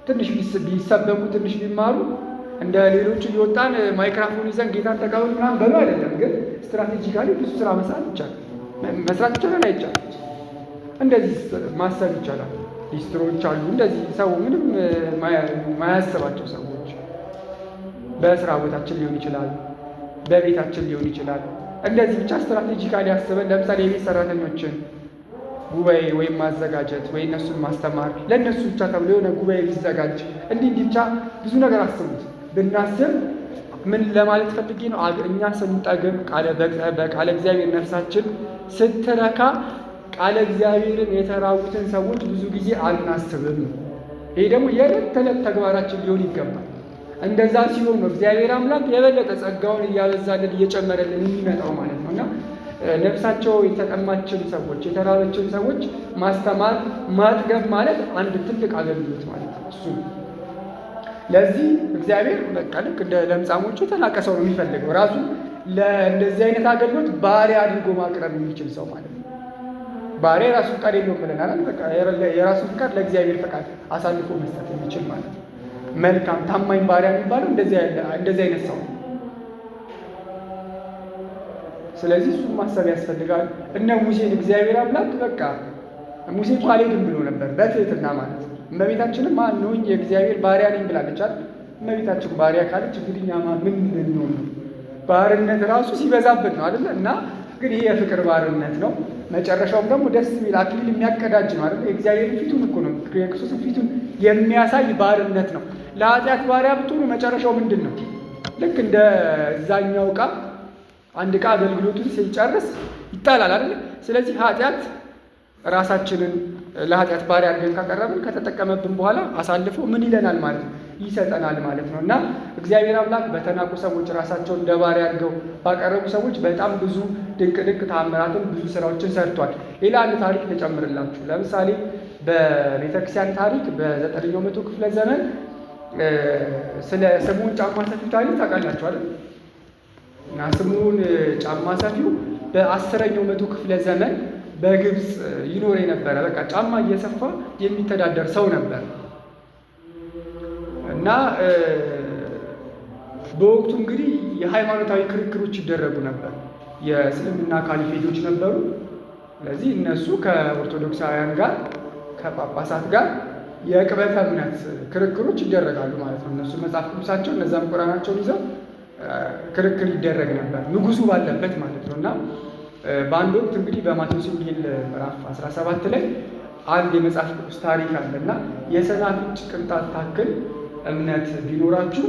ትንሽ ቢሰበኩ ትንሽ ቢማሩ እንደ ሌሎቹ እየወጣን ማይክራፎን ይዘን ጌታን ተቀበሉ ምናምን በሉ አይደለም። ግን ስትራቴጂካሊ ብዙ ስራ መስራት ይቻላል። መስራት ይቻላል አይቻልም? እንደዚህ ማሰብ ይቻላል። ሊስትሮች አሉ እንደዚህ ሰው ምንም ማያስባቸው ሰዎች በስራ ቦታችን ሊሆን ይችላል፣ በቤታችን ሊሆን ይችላል። እንደዚህ ብቻ ስትራቴጂካሊ ያስበን ለምሳሌ የቤት ሰራተኞችን ጉባኤ ወይም ማዘጋጀት ወይ እነሱን ማስተማር ለእነሱ ብቻ ተብሎ የሆነ ጉባኤ ቢዘጋጅ እንዲህ ብቻ ብዙ ነገር አስቡት። ብናስብ ምን ለማለት ፈልጌ ነው? እኛ ስንጠግብ በቃለ እግዚአብሔር ነፍሳችን ስትረካ ቃለ እግዚአብሔርን የተራቡትን ሰዎች ብዙ ጊዜ አናስብም። ይሄ ደግሞ የዕለት ተዕለት ተግባራችን ሊሆን ይገባል። እንደዛ ሲሆን ነው እግዚአብሔር አምላክ የበለጠ ጸጋውን እያበዛልን እየጨመረልን የሚመጣው ማለት ነው። እና ነፍሳቸው የተጠማችን ሰዎች የተራበችን ሰዎች ማስተማር ማጥገብ ማለት አንድ ትልቅ አገልግሎት ማለት ነው። እሱ ለዚህ እግዚአብሔር በቃ ልክ እንደ ለምጻሞቹ የተናቀ ሰው ነው የሚፈልገው። ራሱ ለእንደዚህ አይነት አገልግሎት ባሪያ አድርጎ ማቅረብ የሚችል ሰው ማለት ነው። ባሪያ የራሱ ፈቃድ የለውም ብለናል። በቃ የራሱ ፈቃድ ለእግዚአብሔር ፈቃድ አሳልፎ መስጠት የሚችል ማለት ነው። መልካም ታማኝ ባሪያ የሚባለው እንደዚህ አይነት ሰው ነው። ስለዚህ እሱን ማሰብ ያስፈልጋል። እነ ሙሴን እግዚአብሔር አምላክ በቃ ሙሴ እኮ አልሄድም ብሎ ነበር በትህትና ማለት ነው። እመቤታችንም ማነውኝ የእግዚአብሔር ባሪያ ነኝ ብላለች አይደል? እመቤታችን ባሪያ ካለች እንግዲህ እኛማ ምን ልንሆን ነው? ባርነት ራሱ ሲበዛብን ነው አይደለ? እና ግን ይሄ የፍቅር ባርነት ነው። መጨረሻውም ደግሞ ደስ የሚል አክሊል የሚያቀዳጅ ነው አይደል? የእግዚአብሔር ፊቱን እኮ ነው የክርስቶስን ፊቱን የሚያሳይ ባርነት ነው። ለኃጢአት ባሪያ ብትሆኑ መጨረሻው ምንድን ነው? ልክ እንደ እዛኛው ዕቃ አንድ ዕቃ አገልግሎቱን ሲጨርስ ይጣላል አይደል? ስለዚህ ኃጢአት ራሳችንን ለኃጢአት ባሪያ አድርገን ካቀረብን ከተጠቀመብን በኋላ አሳልፎ ምን ይለናል ማለት ነው? ይሰጠናል ማለት ነው። እና እግዚአብሔር አምላክ በተናቁ ሰዎች ራሳቸውን እንደ ባሪያ አድርገው ባቀረቡ ሰዎች በጣም ብዙ ድንቅ ድንቅ ተአምራትን ብዙ ስራዎችን ሰርቷል። ሌላ አንድ ታሪክ ልጨምርላችሁ። ለምሳሌ በቤተክርስቲያን ታሪክ በ9ኛው መቶ ክፍለ ዘመን ስለ ስምዖን ጫማ ሰፊው ታሪክ ታውቃላችኋል። እና ስምዖን ጫማ ሰፊው በ10ኛው መቶ ክፍለ ዘመን በግብፅ ይኖር የነበረ በቃ ጫማ እየሰፋ የሚተዳደር ሰው ነበር። እና በወቅቱ እንግዲህ የሃይማኖታዊ ክርክሮች ይደረጉ ነበር። የእስልምና ካሊፌቶች ነበሩ። ስለዚህ እነሱ ከኦርቶዶክሳውያን ጋር ከጳጳሳት ጋር የቅበተ እምነት ክርክሮች ይደረጋሉ ማለት ነው። እነሱ መጽሐፍ ቅዱሳቸው እነዛም ቁርአናቸውን ይዘው ክርክር ይደረግ ነበር ንጉሱ ባለበት ማለት ነው። እና በአንድ ወቅት እንግዲህ በማቴዎስ ወንጌል ምዕራፍ 17 ላይ አንድ የመጽሐፍ ቅዱስ ታሪክ አለና የሰናፍጭ ቅንጣት ታክል እምነት ቢኖራችሁ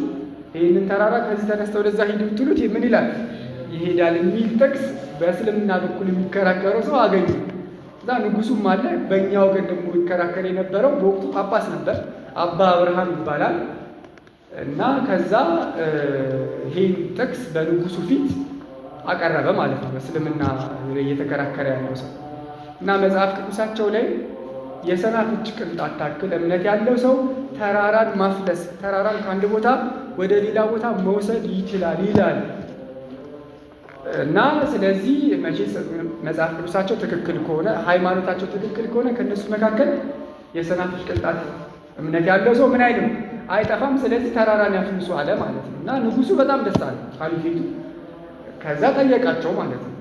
ይህንን ተራራ ከዚህ ተነስተ ወደዛ ሂድ ብትሉት ምን ይላል? ይሄዳል የሚል ጥቅስ በእስልምና በኩል የሚከራከረው ሰው አገኙ። እዛ ንጉሱም አለ። በእኛ ወገን ደግሞ የሚከራከር የነበረው በወቅቱ ጳጳስ ነበር፣ አባ አብርሃም ይባላል። እና ከዛ ይህን ጥቅስ በንጉሱ ፊት አቀረበ ማለት ነው፣ በእስልምና እየተከራከረ ያለው ሰው። እና መጽሐፍ ቅዱሳቸው ላይ የሰናፍጭ ቅንጣት ታክል እምነት ያለው ሰው ተራራን ማፍለስ፣ ተራራን ከአንድ ቦታ ወደ ሌላ ቦታ መውሰድ ይችላል ይላል። እና ስለዚህ መቼስ መጽሐፍ ቅዱሳቸው ትክክል ከሆነ ሃይማኖታቸው ትክክል ከሆነ ከእነሱ መካከል የሰናፍጭ ቅንጣት እምነት ያለው ሰው ምን አይልም አይጠፋም። ስለዚህ ተራራን ያፍልሱ አለ ማለት ነው። እና ንጉሱ በጣም ደስ አለ ካሊፌቱ። ከዛ ጠየቃቸው ማለት ነው።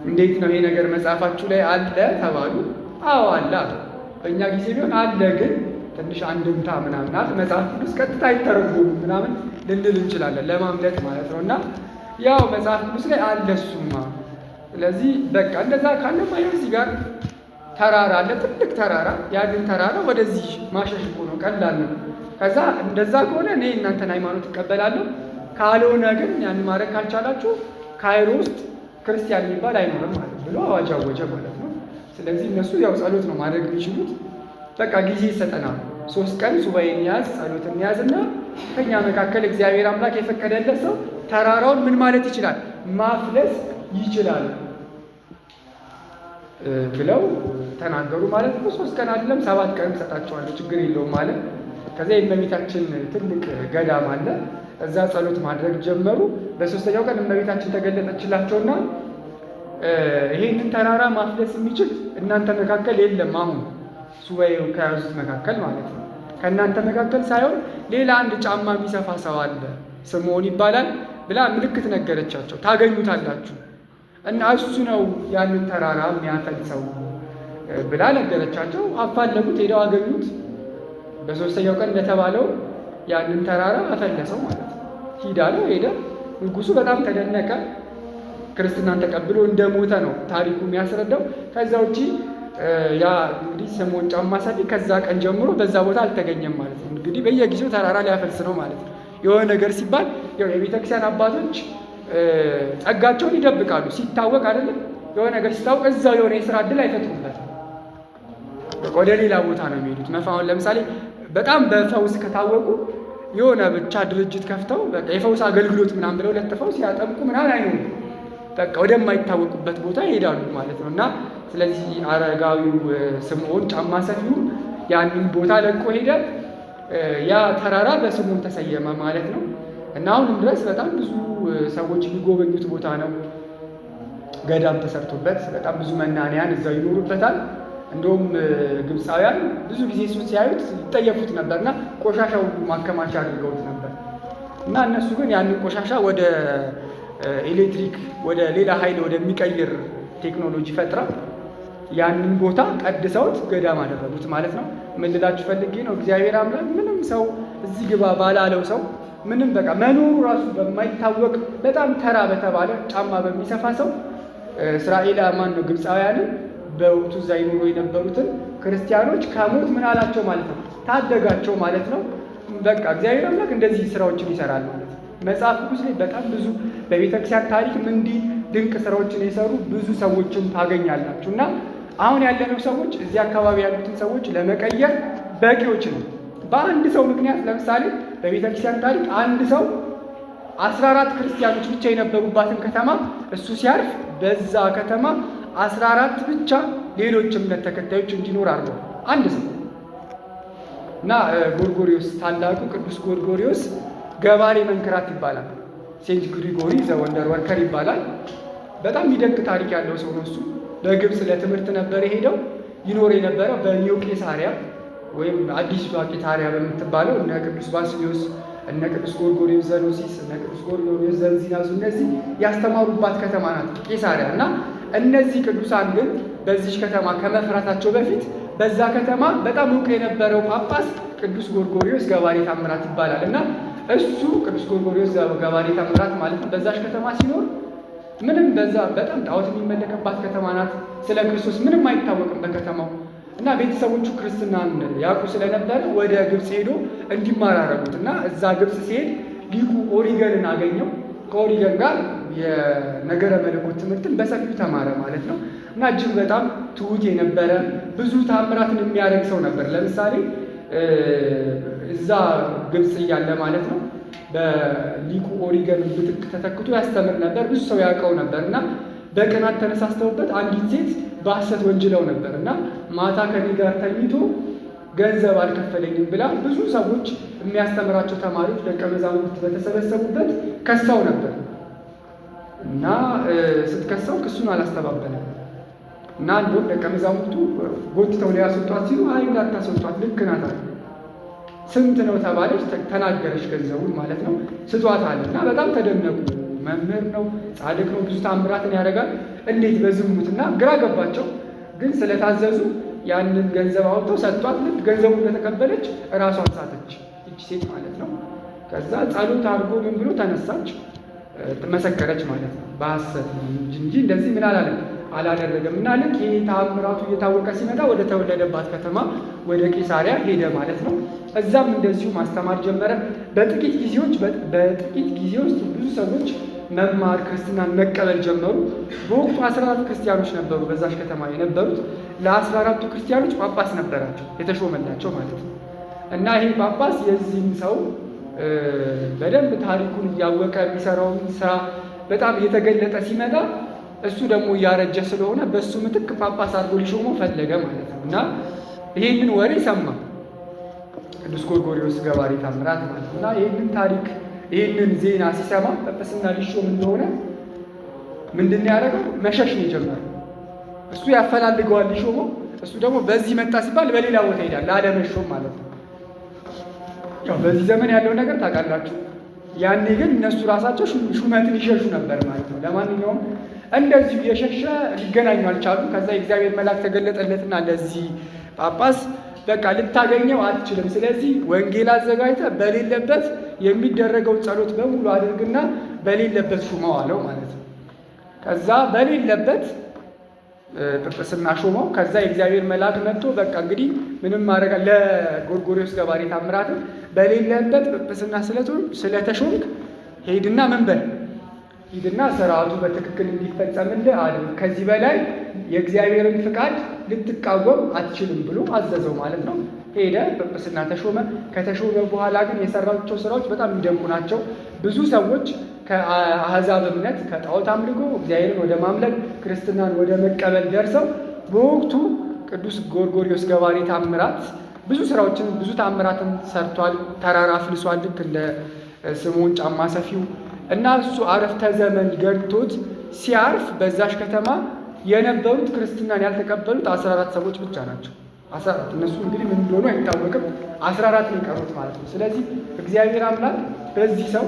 እንዴት ነው ይሄ ነገር መጽሐፋችሁ ላይ አለ ተባሉ። አዎ አለ። በእኛ ጊዜ ቢሆን አለ፣ ግን ትንሽ አንድምታ ምናምን አለ። መጽሐፍ ቅዱስ ቀጥታ አይተረጎም ምናምን ልንል እንችላለን ለማምለጥ ማለት ነው። እና ያው መጽሐፍ ቅዱስ ላይ አለ እሱማ። ስለዚህ በቃ እንደዛ ካለ ማለት እዚህ ጋር ተራራ አለ፣ ትልቅ ተራራ። ያንን ተራራ ወደዚህ ማሸሽ እኮ ነው፣ ቀላል ነው። ከዛ እንደዛ ከሆነ እኔ እናንተን ሃይማኖት እቀበላለሁ፣ ካልሆነ ግን ያን ማድረግ ካልቻላችሁ ካይሮ ውስጥ ክርስቲያን የሚባል አይኖርም ማለት ብሎ አዋጅ አወጀ ማለት ነው። ስለዚህ እነሱ ያው ጸሎት ነው ማድረግ የሚችሉት። በቃ ጊዜ ይሰጠናል፣ 3 ቀን ሱባኤ እንያዝ፣ ጸሎት እንያዝና ከኛ መካከል እግዚአብሔር አምላክ የፈቀደለት ሰው ተራራውን ምን ማለት ይችላል? ማፍለስ ይችላል ብለው ተናገሩ ማለት ነው። 3 ቀን አይደለም 7 ቀን ሰጣቸዋለሁ፣ ችግር የለውም ማለት። ከዚያ የእመቤታችን ትልቅ ገዳም አለ፣ እዛ ጸሎት ማድረግ ጀመሩ። በ3ኛው ቀን እመቤታችን ተገለጠችላቸውና ይሄንን ተራራ ማፍለስ የሚችል እናንተ መካከል የለም፣ አሁን ሱባኤው ከያዙት መካከል ማለት ነው። ከእናንተ መካከል ሳይሆን ሌላ አንድ ጫማ የሚሰፋ ሰው አለ፣ ስምዖን ይባላል ብላ ምልክት ነገረቻቸው። ታገኙታላችሁ እና እሱ ነው ያንን ተራራ የሚያፈልሰው ብላ ነገረቻቸው። አፋለጉት፣ ሄደው አገኙት። በ3ኛው ቀን እንደተባለው ያንን ተራራ አፈለሰው ማለት ነው። ሂድ አለው፣ ሄደ። ንጉሱ በጣም ተደነቀ። ክርስትናን ተቀብሎ እንደሞተ ነው ታሪኩ የሚያስረዳው። ከዛ ውጪ ያ እንግዲህ ስምዖን ጫማ ሰፊ ከዛ ቀን ጀምሮ በዛ ቦታ አልተገኘም ማለት ነው። እንግዲህ በየጊዜው ተራራ ሊያፈልስ ነው ማለት ነው። የሆነ ነገር ሲባል ያው የቤተክርስቲያን አባቶች ጸጋቸውን ይደብቃሉ። ሲታወቅ አይደለም የሆነ ነገር ሲታወቅ እዛው የሆነ የስራ እድል አይፈጥሩበትም፣ ወደ ሌላ ቦታ ነው የሚሄዱት። መፋውን ለምሳሌ በጣም በፈውስ ከታወቁ የሆነ ብቻ ድርጅት ከፍተው በቃ የፈውስ አገልግሎት ምናምን ብለው ለጥፈው ሲያጠምቁ ምናምን አይኖሩም። በቃ ወደማይታወቁበት ቦታ ይሄዳሉ ማለት ነው። እና ስለዚህ አረጋዊው ስምዖን ጫማ ሰፊው ያንን ቦታ ለቆ ሄደ። ያ ተራራ በስምዖን ተሰየመ ማለት ነው። እና አሁንም ድረስ በጣም ብዙ ሰዎች የሚጎበኙት ቦታ ነው። ገዳም ተሰርቶበት በጣም ብዙ መናንያን እዛው ይኖሩበታል። እንደውም ግብፃውያን ብዙ ጊዜ እሱን ሲያዩት ይጠየፉት ነበርና ቆሻሻው ማከማቻ አድርገውት ነበር። እና እነሱ ግን ያንን ቆሻሻ ወደ ኤሌክትሪክ ወደ ሌላ ኃይል ወደሚቀይር ቴክኖሎጂ ፈጥራ ያንን ቦታ ቀድሰውት ገዳም አደረጉት ማለት ነው። ምን ልላችሁ ፈልጌ ነው፣ እግዚአብሔር አምላክ ምንም ሰው እዚህ ግባ ባላለው ሰው ምንም በቃ መኖሩ ራሱ በማይታወቅ በጣም ተራ በተባለ ጫማ በሚሰፋ ሰው እስራኤል ማን ነው ግብፃውያንን በወቅቱ እዛ ይኖሩ የነበሩትን ክርስቲያኖች ከሞት ምን አላቸው ማለት ነው፣ ታደጋቸው ማለት ነው። በቃ እግዚአብሔር አምላክ እንደዚህ ስራዎችን ይሰራል ማለት ነው። መጽሐፍ ቅዱስ ላይ በጣም ብዙ በቤተክርስቲያን ታሪክ እንዲህ ድንቅ ስራዎችን የሰሩ ብዙ ሰዎችን ታገኛላችሁ። እና አሁን ያለነው ሰዎች እዚህ አካባቢ ያሉትን ሰዎች ለመቀየር በቂዎች ነው። በአንድ ሰው ምክንያት ለምሳሌ በቤተክርስቲያን ታሪክ አንድ ሰው 14 ክርስቲያኖች ብቻ የነበሩባትን ከተማ እሱ ሲያርፍ በዛ ከተማ 14 ብቻ ሌሎች እምነት ተከታዮች እንዲኖር አድርገው አንድ ሰው እና ጎርጎሪዮስ ታላቁ ቅዱስ ጎርጎሪዮስ ገባሬ መንክራት ይባላል። ሴንት ግሪጎሪ ዘወንደር ወርከር ይባላል። በጣም የሚደንቅ ታሪክ ያለው ሰው ነው። እሱ በግብፅ ለትምህርት ነበር የሄደው። ይኖር የነበረው በኒዮ ቄሳሪያ ወይም አዲስ ቄሳሪያ በምትባለው እነ ቅዱስ ባስልዮስ፣ እነ ቅዱስ ጎርጎሪዮስ ዘኖሲስ፣ እነ ቅዱስ ጎርጎሪዮስ ዘንዚናዙ እነዚህ ያስተማሩባት ከተማ ናት ቄሳሪያ። እና እነዚህ ቅዱሳን ግን በዚች ከተማ ከመፍራታቸው በፊት በዛ ከተማ በጣም እውቅ የነበረው ጳጳስ ቅዱስ ጎርጎሪዮስ ገባሬ ታምራት ይባላል። እና እሱ ቅዱስ ጎርጎሪዮስ ገባሬ ታምራት ማለት ነው በዛች ከተማ ሲኖር ምንም በዛ በጣም ጣዖት የሚመለክባት ከተማ ናት። ስለ ክርስቶስ ምንም አይታወቅም በከተማው። እና ቤተሰቦቹ ክርስትናን ያውቁ ስለነበረ ወደ ግብፅ ሄዶ እንዲማር አደረጉት። እና እዛ ግብፅ ሲሄድ ሊቁ ኦሪገንን አገኘው። ከኦሪገን ጋር የነገረ መለኮት ትምህርትን በሰፊው ተማረ ማለት ነው። እና እጅግ በጣም ትሁት የነበረ ብዙ ታምራትን የሚያደርግ ሰው ነበር። ለምሳሌ እዛ ግብፅ እያለ ማለት ነው በሊቁ ኦሪገን ብትክ ተተክቶ ያስተምር ነበር። ብዙ ሰው ያውቀው ነበር። እና በቅናት ተነሳስተውበት አንዲት ሴት በሐሰት ወንጅለው ነበር። እና ማታ ከኔ ጋር ተኝቶ ገንዘብ አልከፈለኝም ብላ ብዙ ሰዎች የሚያስተምራቸው ተማሪዎች ደቀ መዛሙርት በተሰበሰቡበት ከሳው ነበር። እና ስትከሳው ክሱን አላስተባበለም። እና እንደውም ደቀ መዛሙርቱ ጎትተው ሊያስወጧት ሲሉ አይ እንዳታስወጧት ልክ ናት አለ። ስንት ነው ተባለች፣ ተናገረች ገንዘቡን ማለት ነው። ስጧት አለ። እና በጣም ተደነቁ። መምህር ነው፣ ጻድቅ ነው፣ ብዙ ታምራትን ያደርጋል፣ እንዴት በዝሙት እና ግራ ገባቸው። ግን ስለታዘዙ ያንን ገንዘብ አውጥተው ሰጧት። ልክ ገንዘቡ እንደተቀበለች እራሷን ሳተች እቺ ሴት ማለት ነው። ከዛ ጸሎት አድርጎ ምን ብሎ ተነሳች፣ መሰከረች ማለት ነው። በሐሰት እንጂ እንደዚህ ምን አላደረገም። እና ልክ ይህ ታምራቱ እየታወቀ ሲመጣ ወደ ተወለደባት ከተማ ወደ ቄሳሪያ ሄደ ማለት ነው። እዛም እንደዚሁ ማስተማር ጀመረ። በጥቂት ጊዜ ውስጥ ብዙ ሰዎች መማር ክርስትናን መቀበል ጀመሩ። በወቅቱ 14 ክርስቲያኖች ነበሩ በዛች ከተማ የነበሩት። ለ14ቱ ክርስቲያኖች ጳጳስ ነበራቸው የተሾመላቸው ማለት ነው። እና ይህ ጳጳስ የዚህም ሰው በደንብ ታሪኩን እያወቀ የሚሰራውን ስራ በጣም እየተገለጠ ሲመጣ እሱ ደግሞ እያረጀ ስለሆነ በእሱ ምትክ ጳጳስ አድርጎ ሊሾመው ፈለገ ማለት ነው። እና ይህንን ወሬ ሰማ ቅዱስ ጎርጎሪዮስ ገባሬ ታምራት ማለት ነው። እና ይህንን ታሪክ ይህንን ዜና ሲሰማ ጵጵስና ሊሾም እንደሆነ ምንድን ነው ያደረገው? መሸሽ ነው የጀመረው። እሱ ያፈላልገዋል ሊሾመው፣ እሱ ደግሞ በዚህ መጣ ሲባል በሌላ ቦታ ሄዳል ላለመሾም ማለት ነው። ያው በዚህ ዘመን ያለው ነገር ታውቃላችሁ። ያኔ ግን እነሱ ራሳቸው ሹመትን ይሸሹ ነበር ማለት ነው። ለማንኛውም እንደዚሁ የሸሸ ሊገናኙ አልቻሉ። ከዛ የእግዚአብሔር መልአክ ተገለጠለትና ለዚህ ጳጳስ በቃ ልታገኘው አትችልም፣ ስለዚህ ወንጌል አዘጋጅተህ በሌለበት የሚደረገው ጸሎት በሙሉ አድርግና በሌለበት ሹመው አለው ማለት ነው። ከዛ በሌለበት ጵጵስና ሾመው። ከዛ የእግዚአብሔር መልአክ መጥቶ በቃ እንግዲህ ምንም ማድረግ ለጎርጎሪዮስ ገባሬ ታምራት በሌለበት ጵጵስና ስለተሾምክ ሄድና ምን በል ሂድና ስርዓቱ በትክክል እንዲፈጸምልህ አድርግ፣ ከዚህ በላይ የእግዚአብሔርን ፍቃድ ልትቃወም አትችልም ብሎ አዘዘው ማለት ነው። ሄደ፣ ጵጵስና ተሾመ። ከተሾመ በኋላ ግን የሰራቸው ስራዎች በጣም የሚደንቁ ናቸው። ብዙ ሰዎች ከአሕዛብ እምነት ከጣዖት አምልኮ እግዚአብሔርን ወደ ማምለክ ክርስትናን ወደ መቀበል ደርሰው በወቅቱ ቅዱስ ጎርጎሪዮስ ገባሬ ታምራት ብዙ ስራዎችን ብዙ ታምራትን ሰርቷል። ተራራ አፍልሷል፣ ልክ እንደ ስምዖን ጫማ ሰፊው እና እሱ አረፍተ ዘመን ገድቶት ሲያርፍ በዛሽ ከተማ የነበሩት ክርስትናን ያልተቀበሉት 14 ሰዎች ብቻ ናቸው። 14 እነሱ እንግዲህ ምን እንደሆኑ አይታወቅም። 14 ነው የቀሩት ማለት ነው። ስለዚህ እግዚአብሔር አምላክ በዚህ ሰው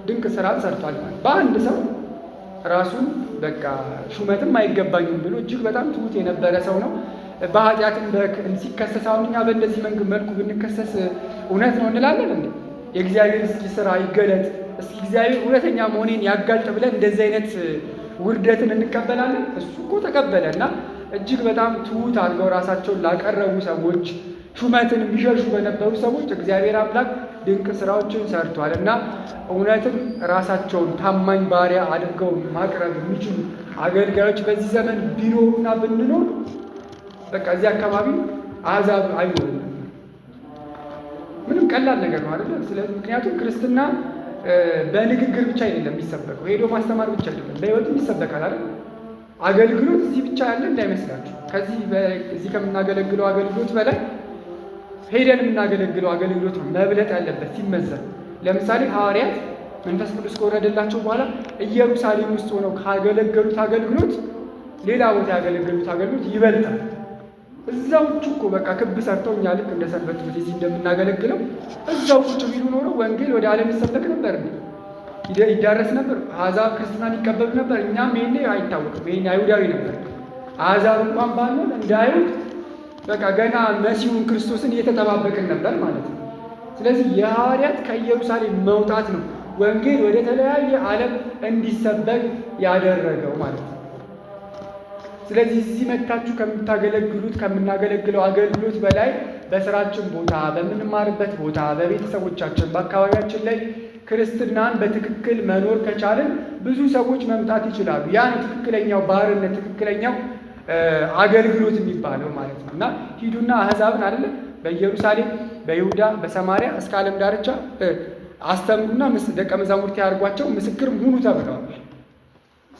ድንቅ ስራ ሰርቷል ማለት በአንድ ሰው ራሱን በቃ ሹመትም አይገባኝም ብሎ እጅግ በጣም ትሁት የነበረ ሰው ነው። በኃጢአትም ሲከሰስ አሁን እኛ በእንደዚህ መልኩ ብንከሰስ እውነት ነው እንላለን እንዴ? የእግዚአብሔር እስኪ ስራ ይገለጥ፣ እስኪ እግዚአብሔር እውነተኛ መሆኔን ያጋልጥ ብለን እንደዚህ አይነት ውርደትን እንቀበላለን? እሱ እኮ ተቀበለ እና እጅግ በጣም ትሁት አድርገው ራሳቸውን ላቀረቡ ሰዎች፣ ሹመትን የሚሸሹ በነበሩ ሰዎች እግዚአብሔር አምላክ ድንቅ ስራዎችን ሰርቷል እና እውነትም ራሳቸውን ታማኝ ባሪያ አድርገው ማቅረብ የሚችሉ አገልጋዮች በዚህ ዘመን ቢኖሩና ብንኖር በቃ እዚህ አካባቢ አሕዛብ አይኖሩም። ምንም ቀላል ነገር ነው አይደለ? ስለዚህ ምክንያቱም ክርስትና በንግግር ብቻ አይደለም የሚሰበከው፣ ሄዶ ማስተማር ብቻ አይደለም፣ በሕይወትም ይሰበካል አይደል? አገልግሎት እዚህ ብቻ ያለ እንዳይመስላችሁ። እዚህ ከምናገለግለው አገልግሎት በላይ ሄደን የምናገለግለው አገልግሎት ነው መብለጥ ያለበት ሲመዘን። ለምሳሌ ሐዋርያት መንፈስ ቅዱስ ከወረደላቸው በኋላ ኢየሩሳሌም ውስጥ ሆነው ካገለገሉት አገልግሎት ሌላ ቦታ ያገለገሉት አገልግሎት ይበልጣል። እዛው እኮ በቃ ክብ ሰርተው እኛ ልክ እንደ ሰንበት ትምህርት እዚህ እንደምናገለግለው እዛው ቁጭ ቢሉ ኖሮ ወንጌል ወደ ዓለም ይሰበክ ነበር፣ ይዳረስ ነበር፣ አሕዛብ ክርስትናን ይቀበሉ ነበር። እኛም ይሄኔ አይታወቅም፣ ይሄኔ አይሁዳዊ ነበር። አሕዛብ እንኳን ባንሆን እንደ አይሁድ በቃ ገና መሲሁን ክርስቶስን እየተጠባበቅን ነበር ማለት ነው። ስለዚህ የሐዋርያት ከኢየሩሳሌም መውጣት ነው ወንጌል ወደ ተለያየ ዓለም እንዲሰበክ ያደረገው ማለት ነው። ስለዚህ እዚህ መጥታችሁ ከምናገለግለው አገልግሎት በላይ በስራችን ቦታ፣ በምንማርበት ቦታ፣ በቤተሰቦቻችን፣ በአካባቢያችን ላይ ክርስትናን በትክክል መኖር ከቻልን ብዙ ሰዎች መምጣት ይችላሉ። ያ ነው ትክክለኛው ባርነት፣ ትክክለኛው አገልግሎት የሚባለው ማለት ነው። እና ሂዱና አሕዛብን አይደለም በኢየሩሳሌም፣ በይሁዳ፣ በሰማርያ እስከ ዓለም ዳርቻ አስተምሩና ደቀ መዛሙርት ያድርጓቸው ምስክርም ሁኑ ተብለዋል።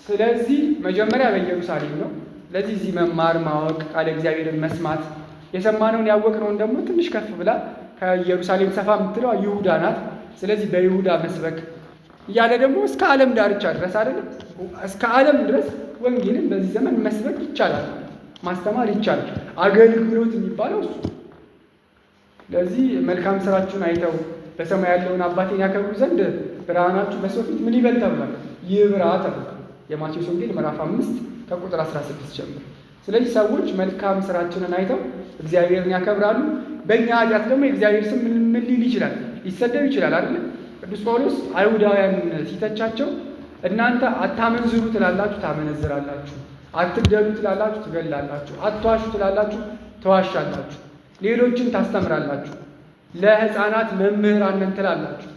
ስለዚህ መጀመሪያ በኢየሩሳሌም ነው። ስለዚህ እዚህ መማር፣ ማወቅ፣ ቃለ እግዚአብሔርን መስማት፣ የሰማነውን ያወቅነውን ደግሞ ትንሽ ከፍ ብላ ከኢየሩሳሌም ሰፋ የምትለው ይሁዳ ናት። ስለዚህ በይሁዳ መስበክ እያለ ደግሞ እስከ ዓለም ዳርቻ ድረስ አይደለም እስከ ዓለም ድረስ ወንጌልን በዚህ ዘመን መስበክ ይቻላል፣ ማስተማር ይቻላል። አገልግሎት የሚባለው እሱ። ስለዚህ መልካም ስራችሁን አይተው በሰማይ ያለውን አባቴን ያከብሩ ዘንድ ብርሃናችሁ በሰው ፊት ምን ይበል ተብሏል? ይብራ ተብሏል። የማቴዎስ ወንጌል ምዕራፍ 5 ከቁጥር 16 ጀምሮ። ስለዚህ ሰዎች መልካም ስራችንን አይተው እግዚአብሔርን ያከብራሉ። በእኛ ኃጢአት ደግሞ የእግዚአብሔር ስም ምን ሊል ይችላል? ሊሰደብ ይችላል አይደል? ቅዱስ ጳውሎስ አይሁዳውያን ሲተቻቸው እናንተ አታመንዝሩ ትላላችሁ፣ ታመነዝራላችሁ፣ አትግደሉ ትላላችሁ፣ ትገላላችሁ፣ አትዋሹ ትላላችሁ፣ ተዋሻላችሁ፣ ሌሎችን ታስተምራላችሁ፣ ለሕፃናት መምህራን ነን ትላላችሁ፣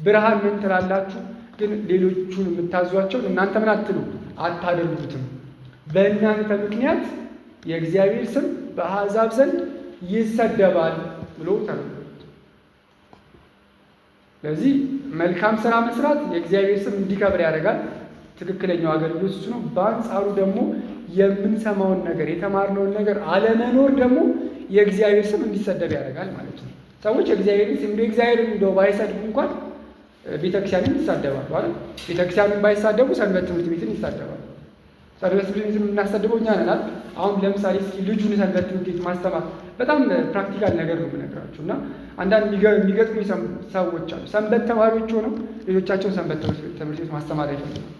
ብርሃን ነን ትላላችሁ፣ ግን ሌሎቹን የምታዟቸውን እናንተ ምን አትሉ አታደርጉትም። በእናንተ ምክንያት የእግዚአብሔር ስም በአሕዛብ ዘንድ ይሰደባል ብሎ ተናግሯል። ስለዚህ መልካም ስራ መስራት የእግዚአብሔር ስም እንዲከብር ያደርጋል። ትክክለኛው አገልግሎት እሱ ነው። በአንጻሩ ደግሞ የምንሰማውን ነገር የተማርነውን ነገር አለመኖር ደግሞ የእግዚአብሔር ስም እንዲሰደብ ያደርጋል ማለት ነው። ሰዎች የእግዚአብሔርን ስም እግዚአብሔርን እንደው ባይሰድቡ እንኳን ቤተክርስቲያንን ይሳደባሉ አይደል? ቤተክርስቲያንን ባይሳደቡ ሰንበት ትምህርት ቤትን ይሳደባሉ። ሰንበት ትምህርት ቤትን የምናሰድበው እኛ ነን። አሁን ለምሳሌ እስኪ ልጁን ሰንበት ትምህርት ቤት ማስተማር በጣም ፕራክቲካል ነገር ነው የምነግራችሁ እና አንዳንድ የሚገጥሙ ሰዎች አሉ። ሰንበት ተማሪዎች ሆነው ልጆቻቸውን ሰንበት ትምህርት ቤት ማስተማር አይፈልጉም።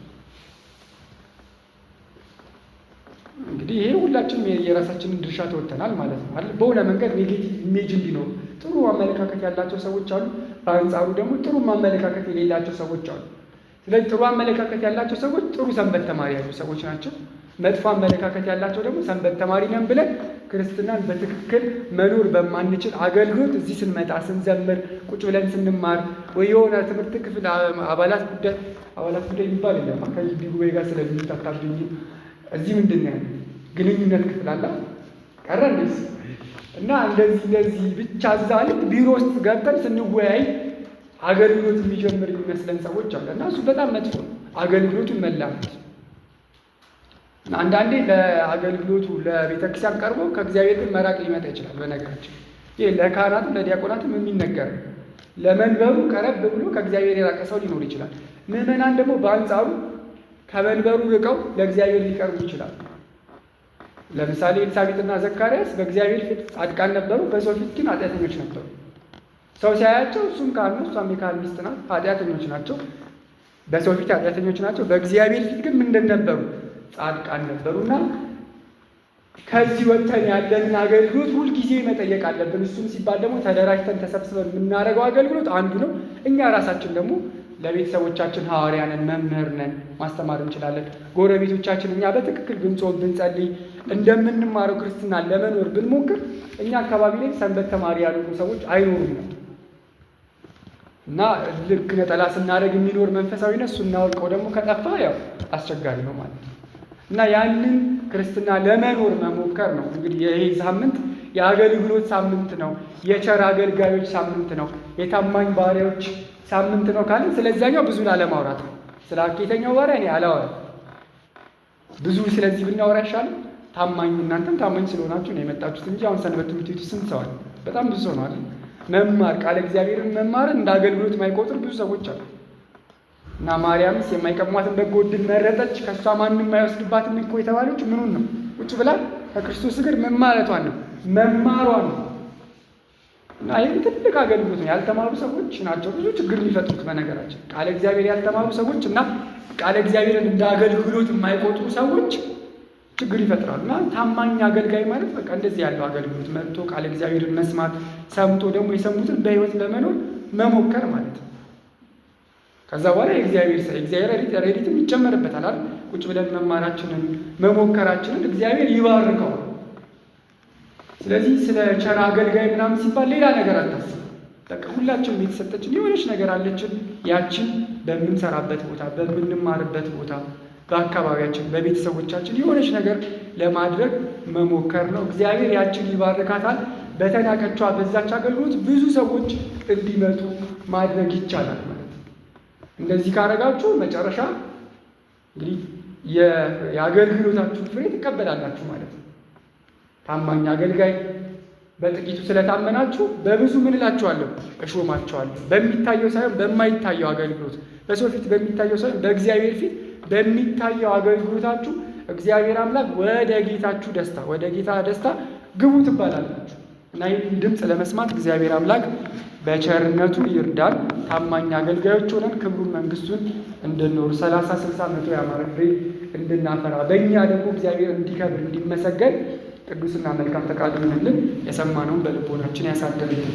እንግዲህ ይሄ ሁላችንም የራሳችንን ድርሻ ተወጥተናል ማለት ነው አይደል? በሆነ መንገድ ኔጌቲቭ ኢሜጅ እንዲኖር ጥሩ አመለካከት ያላቸው ሰዎች አሉ። በአንጻሩ ደግሞ ጥሩ አመለካከት የሌላቸው ሰዎች አሉ። ስለዚህ ጥሩ አመለካከት ያላቸው ሰዎች ጥሩ ሰንበት ተማሪ ያሉ ሰዎች ናቸው። መጥፎ አመለካከት ያላቸው ደግሞ ሰንበት ተማሪ ነን ብለን ክርስትናን በትክክል መኖር በማንችል አገልግሎት እዚህ ስንመጣ ስንዘምር፣ ቁጭ ብለን ስንማር ወይ የሆነ ትምህርት ክፍል አባላት ጉዳይ የሚባል የለም ከግቢ ጉባኤ ጋር ስለሚታታብኝ እዚህ ምንድን ነው ያለ ግንኙነት ክፍል አለ ቀረ እንደዚህ እና እንደዚህ ብቻ እዛ ልክ ቢሮ ውስጥ ገብተን ስንወያይ አገልግሎት የሚጀምር የሚመስለን ሰዎች አለ እና እሱ በጣም መጥፎ ነው። አገልግሎቱን መላመድ እና አንዳንዴ ለአገልግሎቱ ለቤተክርስቲያን ቀርቦ ከእግዚአብሔር ግን መራቅ ሊመጣ ይችላል። በነገራችን ይህ ለካህናትም ለዲያቆናትም የሚነገር ለመንበሩ ቀረብ ብሎ ከእግዚአብሔር የራቀ ሰው ሊኖር ይችላል። ምዕመናን ደግሞ በአንጻሩ ከመንበሩ ርቀው ለእግዚአብሔር ሊቀርቡ ይችላል። ለምሳሌ ኤልሳቤጥና ዘካርያስ በእግዚአብሔር ፊት ጻድቃን ነበሩ፣ በሰው ፊት ግን ኃጢአተኞች ነበሩ። ሰው ሲያያቸው እሱም ካህን ነው፣ እሷም የካህን ሚስት ናት፣ ኃጢአተኞች ናቸው። በሰው ፊት ኃጢአተኞች ናቸው፣ በእግዚአብሔር ፊት ግን ምንድን ነበሩ? ጻድቃን ነበሩና ከዚህ ወጥተን ያለንን አገልግሎት ሁልጊዜ መጠየቅ አለብን። እሱም ሲባል ደግሞ ተደራጅተን ተሰብስበን የምናደርገው አገልግሎት አንዱ ነው። እኛ ራሳችን ደግሞ ለቤተሰቦቻችን ሐዋርያ ነን፣ መምህር ነን፣ ማስተማር እንችላለን። ጎረቤቶቻችን እኛ በትክክል ብንጾም ብንጸልይ እንደምንማረው ክርስትና ለመኖር ብንሞክር እኛ አካባቢ ላይ ሰንበት ተማሪ ያሉ ሰዎች አይኖሩም ነው እና ልክ ነጠላ ስናደርግ የሚኖር መንፈሳዊነት ስናወልቀው ደግሞ ከጠፋ ያው አስቸጋሪ ነው ማለት ነው። እና ያንን ክርስትና ለመኖር መሞከር ነው። እንግዲህ ይሄ ሳምንት የአገልግሎት ሳምንት ነው፣ የቸር አገልጋዮች ሳምንት ነው፣ የታማኝ ባሪያዎች ሳምንት ነው ካልን ስለዚያኛው ብዙ ላለማውራት ነው። ስለ ሀኬተኛው ባሪያ እኔ አላወራም ብዙ። ስለዚህ ብናወራ ይሻላል። ታማኝ እናንተም ታማኝ ስለሆናችሁ ነው የመጣችሁት እንጂ አሁን ሰንበት ትምህርት ቤቱ ስንት ሰው አለ? በጣም ብዙ ሰው ነው አይደል? መማር ቃለ እግዚአብሔርን መማርን እንደ አገልግሎት የማይቆጥር ብዙ ሰዎች አሉ። እና ማርያምስ የማይቀሟትን በጎ ዕድል መረጠች፣ ከእሷ ማንም የማይወስድባትም እኮ የተባለችው ምኑን ነው? ቁጭ ብላ ከክርስቶስ እግር ምን ማለቷን ነው? መማሯን ነው። እና ይህም ትልቅ አገልግሎት ነው። ያልተማሩ ሰዎች ናቸው ብዙ ችግር የሚፈጥሩት። በነገራችን ቃለ እግዚአብሔር ያልተማሩ ሰዎች እና ቃለ እግዚአብሔርን እንደ አገልግሎት የማይቆጥሩ ሰዎች ችግር ይፈጥራሉ። እና ታማኝ አገልጋይ ማለት በቃ እንደዚህ ያለው አገልግሎት መጥቶ ቃለ እግዚአብሔርን መስማት፣ ሰምቶ ደግሞ የሰሙትን በሕይወት ለመኖር መሞከር ማለት ነው። ከዛ በኋላ የእግዚአብሔር ረድኤትም ይጨመርበታል አይደል? ቁጭ ብለን መማራችንን መሞከራችንን እግዚአብሔር ይባርከዋል። ስለዚህ ስለ ቸር አገልጋይ ምናምን ሲባል ሌላ ነገር አታስብ። በቃ ሁላችንም የተሰጠችን የሆነች ነገር አለችን። ያችን በምንሰራበት ቦታ፣ በምንማርበት ቦታ፣ በአካባቢያችን፣ በቤተሰቦቻችን የሆነች ነገር ለማድረግ መሞከር ነው። እግዚአብሔር ያችን ይባርካታል። በተናቀቿ በዛች አገልግሎት ብዙ ሰዎች እንዲመጡ ማድረግ ይቻላል ማለት ነው። እንደዚህ ካረጋችሁ መጨረሻ እንግዲህ የአገልግሎታችሁን ፍሬ ትቀበላላችሁ ማለት ነው። ታማኝ አገልጋይ በጥቂቱ ስለታመናችሁ በብዙ ምን እላችኋለሁ እሾማችኋለሁ። በሚታየው ሳይሆን በማይታየው አገልግሎት፣ በሰው ፊት በሚታየው ሳይሆን በእግዚአብሔር ፊት በሚታየው አገልግሎታችሁ እግዚአብሔር አምላክ ወደ ጌታችሁ ደስታ፣ ወደ ጌታ ደስታ ግቡ ትባላላችሁ። እና ይህን ድምፅ ለመስማት እግዚአብሔር አምላክ በቸርነቱ ይርዳን። ታማኝ አገልጋዮች ሆነን ክብሩን መንግስቱን እንድንኖር 30፣ 60፣ 100 ያማረ ፍሬ እንድናፈራ በእኛ ደግሞ እግዚአብሔር እንዲከብር እንዲመሰገን ቅዱስና መልካም ፈቃዱ ይሁንልን። የሰማነውን በልቦናችን ያሳድርልን።